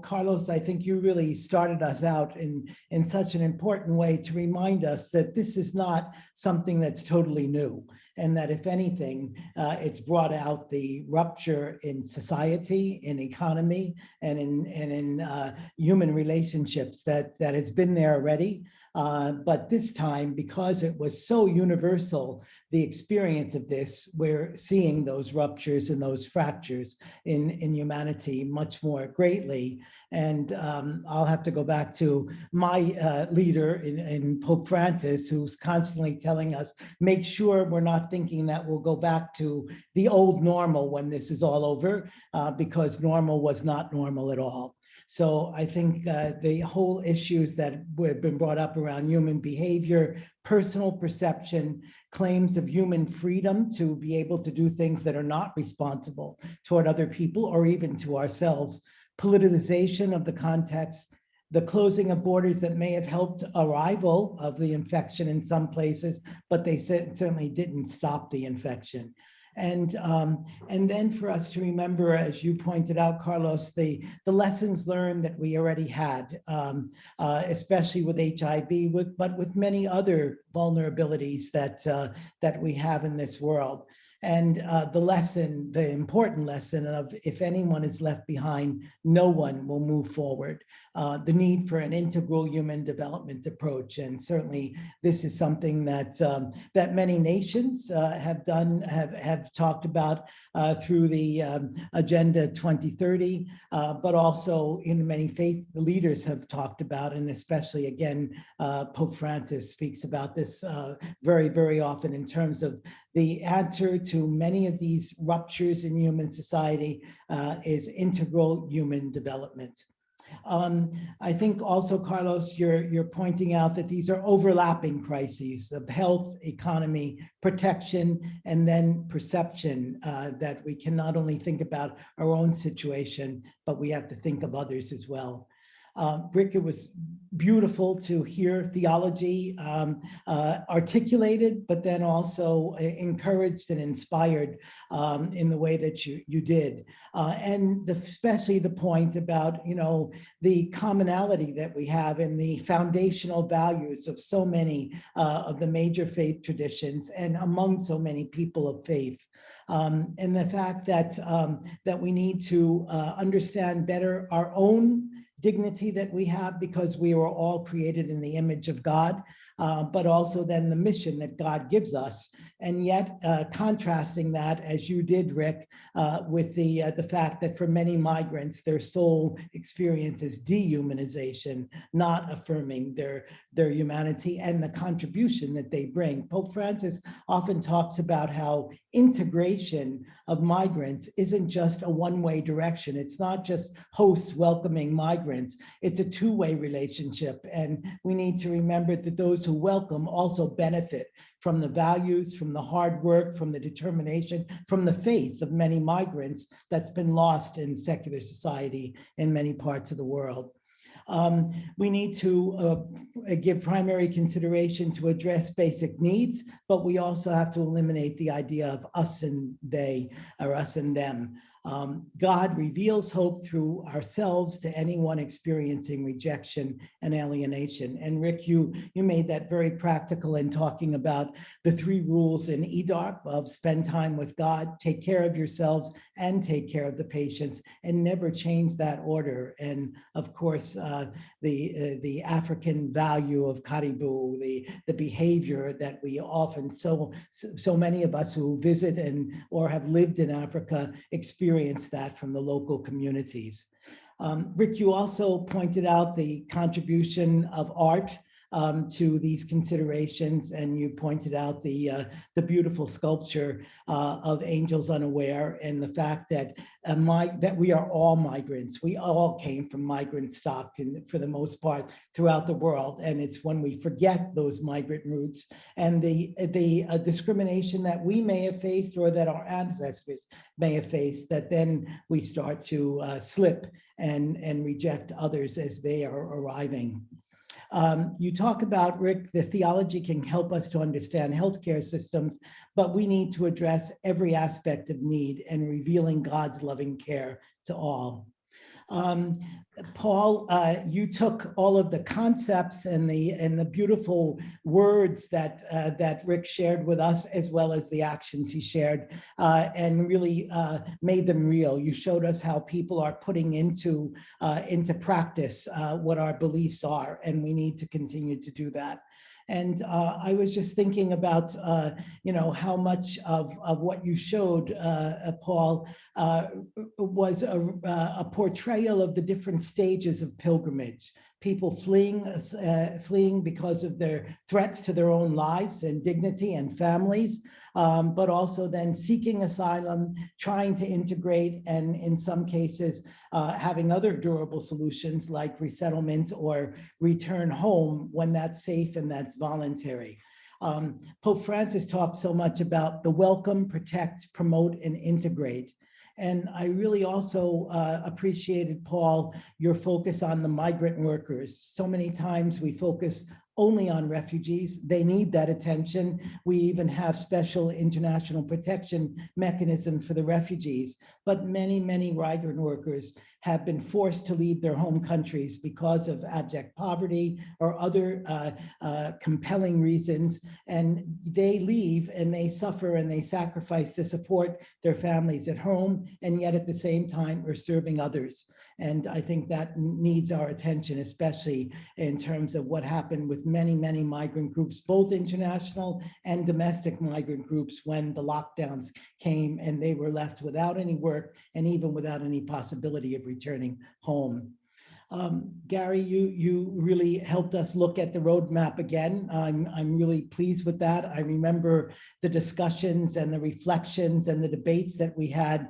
Carlos, I think you really started us out in such an important way to remind us that this is not something that's totally new. And that if anything, it's brought out the rupture in society, in economy, and in human relationships that has been there already. But this time, because it was so universal, the experience of this, we're seeing those ruptures and those fractures in humanity much more greatly. And I'll have to go back to my leader in Pope Francis, who's constantly telling us, make sure we're not thinking that we'll go back to the old normal when this is all over, because normal was not normal at all. So I think the whole issues that have been brought up around human behavior, personal perception, claims of human freedom to be able to do things that are not responsible toward other people or even to ourselves, politicization of the context, the closing of borders that may have helped arrival of the infection in some places, but they certainly didn't stop the infection. And then for us to remember, as you pointed out, Carlos, the lessons learned that we already had, especially with HIV, but with many other vulnerabilities that we have in this world. And the important lesson of if anyone is left behind, no one will move forward. The need for an integral human development approach. And certainly this is something that that many nations have talked about through the Agenda 2030, but also in many faith leaders have talked about, and especially again, Pope Francis speaks about this very, very often in terms of the answer to many of these ruptures in human society is integral human development. I think also, Carlos, you're pointing out that these are overlapping crises of health, economy, protection, and then perception, that we can not only think about our own situation, but we have to think of others as well. Rick, it was beautiful to hear theology articulated, but then also encouraged and inspired in the way that you did. And especially the point about, the commonality that we have in the foundational values of so many of the major faith traditions and among so many people of faith. And the fact that, that we need to understand better our own dignity that we have because we were all created in the image of God, but also then the mission that God gives us. And yet contrasting that, as you did, Rick, with the fact that for many migrants, their sole experience is dehumanization, not affirming their humanity and the contribution that they bring. Pope Francis often talks about how integration of migrants isn't just a one-way direction. It's not just hosts welcoming migrants. It's a two-way relationship. And we need to remember that those who welcome also benefit from the values, from the hard work, from the determination, from the faith of many migrants that's been lost in secular society in many parts of the world. We need to give primary consideration to address basic needs, but we also have to eliminate the idea of us and they, or us and them. God reveals hope through ourselves to anyone experiencing rejection and alienation. And Rick, you made that very practical in talking about the 3 rules in EDARP of spend time with God, take care of yourselves, and take care of the patients, and never change that order. And of course, the African value of karibu, the behavior that we often, so many of us who visit or have lived in Africa experience that from the local communities. Rick, you also pointed out the contribution of art to these considerations, and you pointed out the beautiful sculpture of Angels Unaware, and the fact that that we are all migrants. We all came from migrant stock, and for the most part throughout the world. And it's when we forget those migrant roots and the discrimination that we may have faced or that our ancestors may have faced, that then we start to slip and reject others as they are arriving. You talk about, Rick, the theology can help us to understand healthcare systems, but we need to address every aspect of need and revealing God's loving care to all. Paul, you took all of the concepts and the beautiful words that Rick shared with us, as well as the actions he shared, and really made them real. You showed us how people are putting into practice what our beliefs are, and we need to continue to do that. And I was just thinking about, how much of what you showed, Paul, was a portrayal of the different stages of pilgrimage. People fleeing because of their threats to their own lives and dignity and families, but also then seeking asylum, trying to integrate, and in some cases, having other durable solutions like resettlement or return home when that's safe and that's voluntary. Pope Francis talked so much about the welcome, protect, promote, and integrate. And I really also appreciated, Paul, your focus on the migrant workers. So many times we focus only on refugees. They need that attention. We even have special international protection mechanism for the refugees. But many, many migrant workers have been forced to leave their home countries because of abject poverty or other compelling reasons. And they leave and they suffer and they sacrifice to support their families at home, and yet at the same time are serving others. And I think that needs our attention, especially in terms of what happened with many, many migrant groups, both international and domestic migrant groups, when the lockdowns came and they were left without any work and even without any possibility of returning home. Gary, you really helped us look at the roadmap again. I'm really pleased with that. I remember the discussions and the reflections and the debates that we had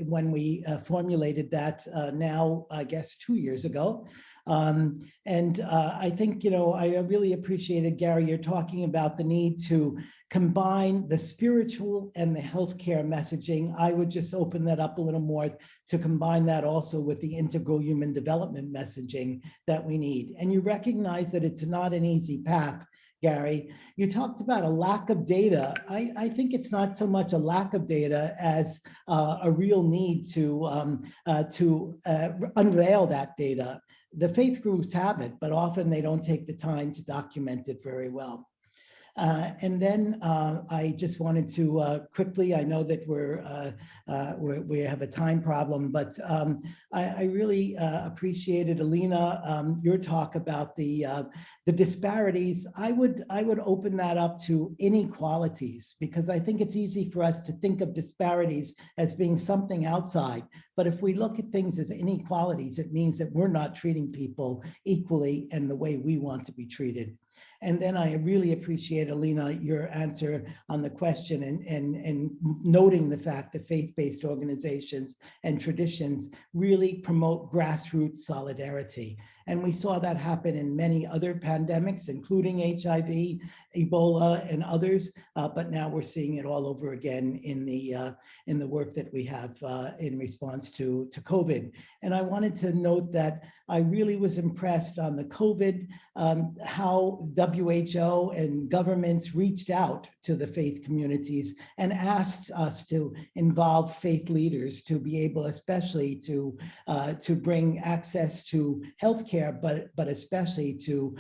when we formulated that now, I guess, 2 years ago. I think, I really appreciated, Gary, you're talking about the need to combine the spiritual and the healthcare messaging. I would just open that up a little more to combine that also with the integral human development messaging that we need. And you recognize that it's not an easy path, Gary. You talked about a lack of data. I think it's not so much a lack of data as a real need to unveil that data. The faith groups have it, but often they don't take the time to document it very well. And then I just wanted to quickly, I know that we have a time problem, but I really appreciated, Alina, your talk about the disparities. I would open that up to inequalities, because I think it's easy for us to think of disparities as being something outside. But if we look at things as inequalities, it means that we're not treating people equally and the way we want to be treated. And then I really appreciate, Alina, your answer on the question and noting the fact that faith-based organizations and traditions really promote grassroots solidarity. And we saw that happen in many other pandemics, including HIV, Ebola, and others. But now we're seeing it all over again in the work that we have in response to COVID. And I wanted to note that I really was impressed on the COVID, how WHO and governments reached out to the faith communities and asked us to involve faith leaders to be able, especially to bring access to healthcare, but especially to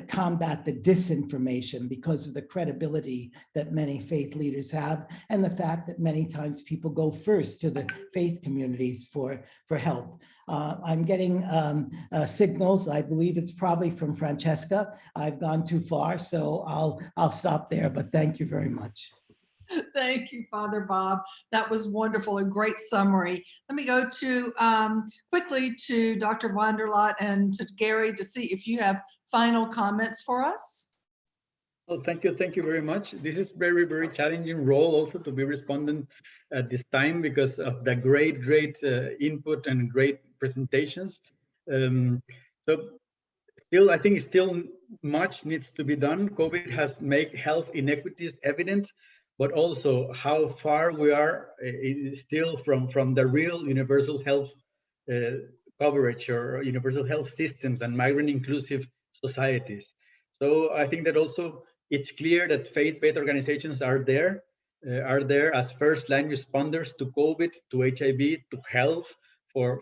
combat the disinformation because of the credibility that many faith leaders have, and the fact that many times people go first to the faith communities for help. I'm getting signals. I believe it's probably from Francesca. I've gone too far, so I'll stop there, but thank you very much. Thank you, Father Bob. That was wonderful, a great summary. Let me go to quickly to Dr. Vanderlot and to Gary to see if you have final comments for us. Well, thank you very much. This is very, very challenging role also to be responding at this time because of the great input and great presentations. So still, I think still much needs to be done. COVID has made health inequities evident, but also how far we are still from the real universal health coverage or universal health systems and migrant inclusive societies. So I think that also it's clear that faith-based organizations are there as first-line responders to COVID, to HIV, to health for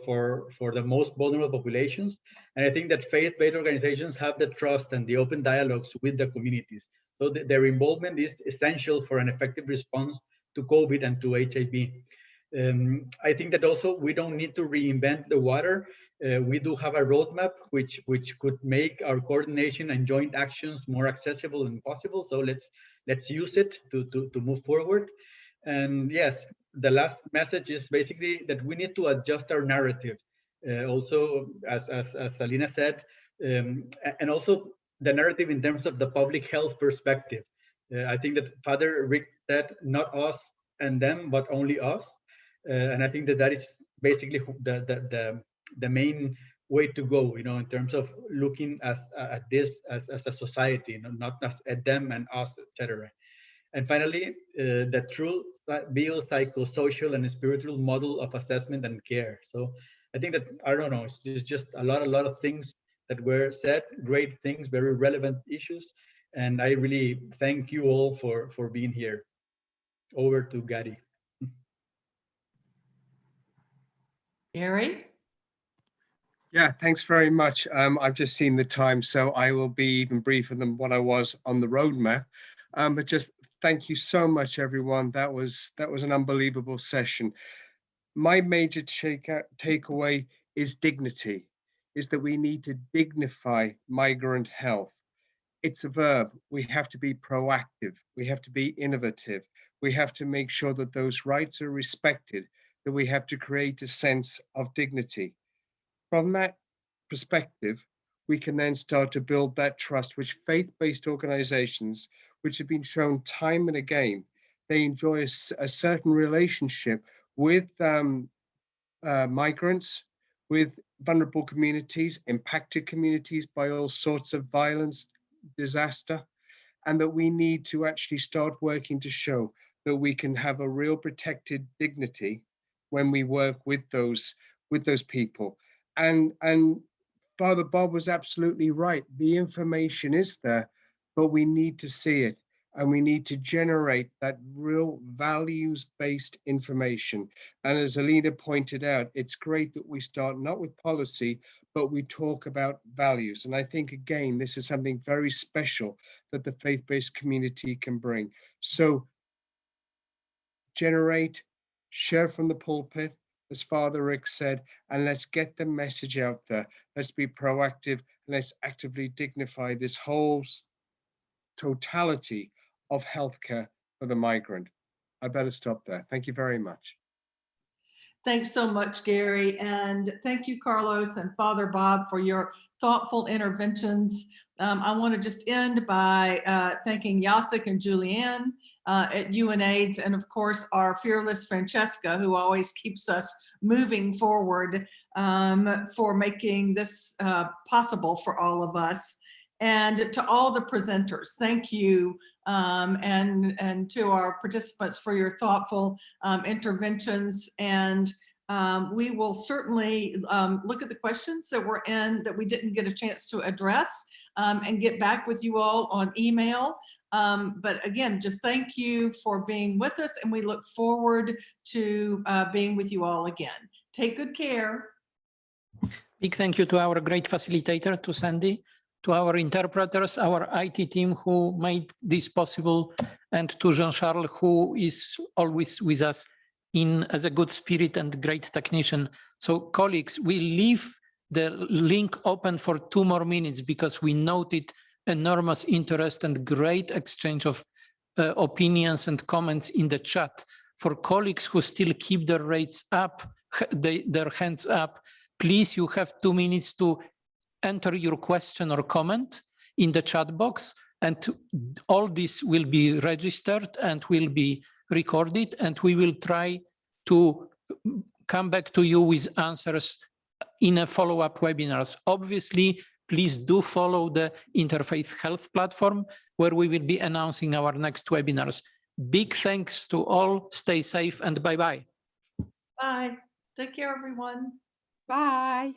the most vulnerable populations. And I think that faith-based organizations have the trust and the open dialogues with the communities. So their involvement is essential for an effective response to COVID and to HIV. I think that also we don't need to reinvent the water. We do have a roadmap which could make our coordination and joint actions more accessible and possible. So let's use it to move forward. And yes, the last message is basically that we need to adjust our narrative. Also, as Alina said, and also the narrative in terms of the public health perspective. I think that Father Rick said, not us and them, but only us. And I think that is basically the main way to go, in terms of looking at this as a society, not as at them and us, etc. And finally, the true biopsychosocial and spiritual model of assessment and care. So I think that, I don't know, it's just a lot of things that were said, great things, very relevant issues. And I really thank you all for being here. Over to Gary. Gary? Yeah, thanks very much. I've just seen the time, so I will be even briefer than what I was on the roadmap. But just thank you so much, everyone. That was an unbelievable session. My major takeaway is dignity, is that we need to dignify migrant health. It's a verb. We have to be proactive. We have to be innovative. We have to make sure that those rights are respected, that we have to create a sense of dignity. From that perspective, we can then start to build that trust, which faith-based organizations, which have been shown time and again, they enjoy a certain relationship with migrants, with vulnerable communities, impacted communities by all sorts of violence, disaster, and that we need to actually start working to show that we can have a real protected dignity when we work with those people. And Father Bob was absolutely right. The information is there, but we need to see it. And we need to generate that real values-based information. And as Alina pointed out, it's great that we start not with policy, but we talk about values. And I think, again, this is something very special that the faith-based community can bring. So generate, share from the pulpit, as Father Rick said, and let's get the message out there. Let's be proactive, and let's actively dignify this whole totality of healthcare for the migrant. I better stop there. Thank you very much. Thanks so much, Gary. And thank you, Carlos and Father Bob, for your thoughtful interventions. I want to just end by thanking Jacek and Julianne at UNAIDS, and of course, our fearless Francesca, who always keeps us moving forward, for making this possible for all of us. And to all the presenters, thank you. And to our participants for your thoughtful interventions. And we will certainly look at the questions that were in that we didn't get a chance to address, and get back with you all on email. But again, just thank you for being with us, and we look forward to being with you all again. Take good care. Big thank you to our great facilitator, to Sandy, to our interpreters, our IT team who made this possible, and to Jean-Charles, who is always with us as a good spirit and great technician. So colleagues, we leave the link open for 2 more minutes because we noted enormous interest and great exchange of opinions and comments in the chat. For colleagues who still keep their rates up, their hands up, please, you have 2 minutes to enter your question or comment in the chat box, and all this will be registered and will be recorded, and we will try to come back to you with answers in a follow-up webinars. Obviously, please do follow the Interfaith Health platform, where we will be announcing our next webinars. Big thanks to all. Stay safe and bye-bye. Bye. Take care, everyone. Bye.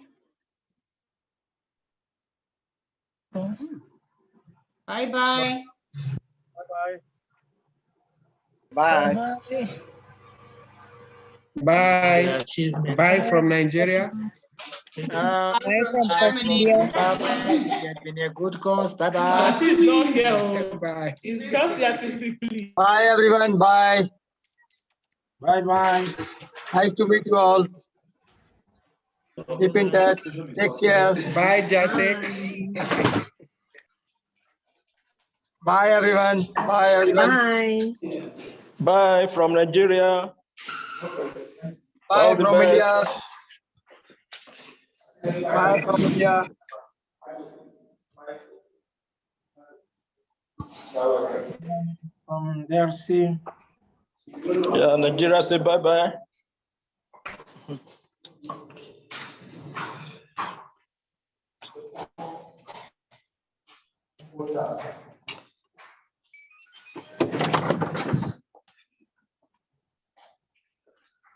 Bye-bye. Bye. Bye. Bye from Nigeria. Bye from Germany. It's been a good cause. Bye-bye. It's not here. Bye. It's just here to speak. Bye, everyone. Bye. Bye-bye. Nice to meet you all. Keep in touch. Take care. Bye, Jacek. Bye, everyone. Bye, everyone. Bye. Bye from Nigeria. Bye from India. Bye from India. From DRC. Yeah, Nigeria say bye-bye.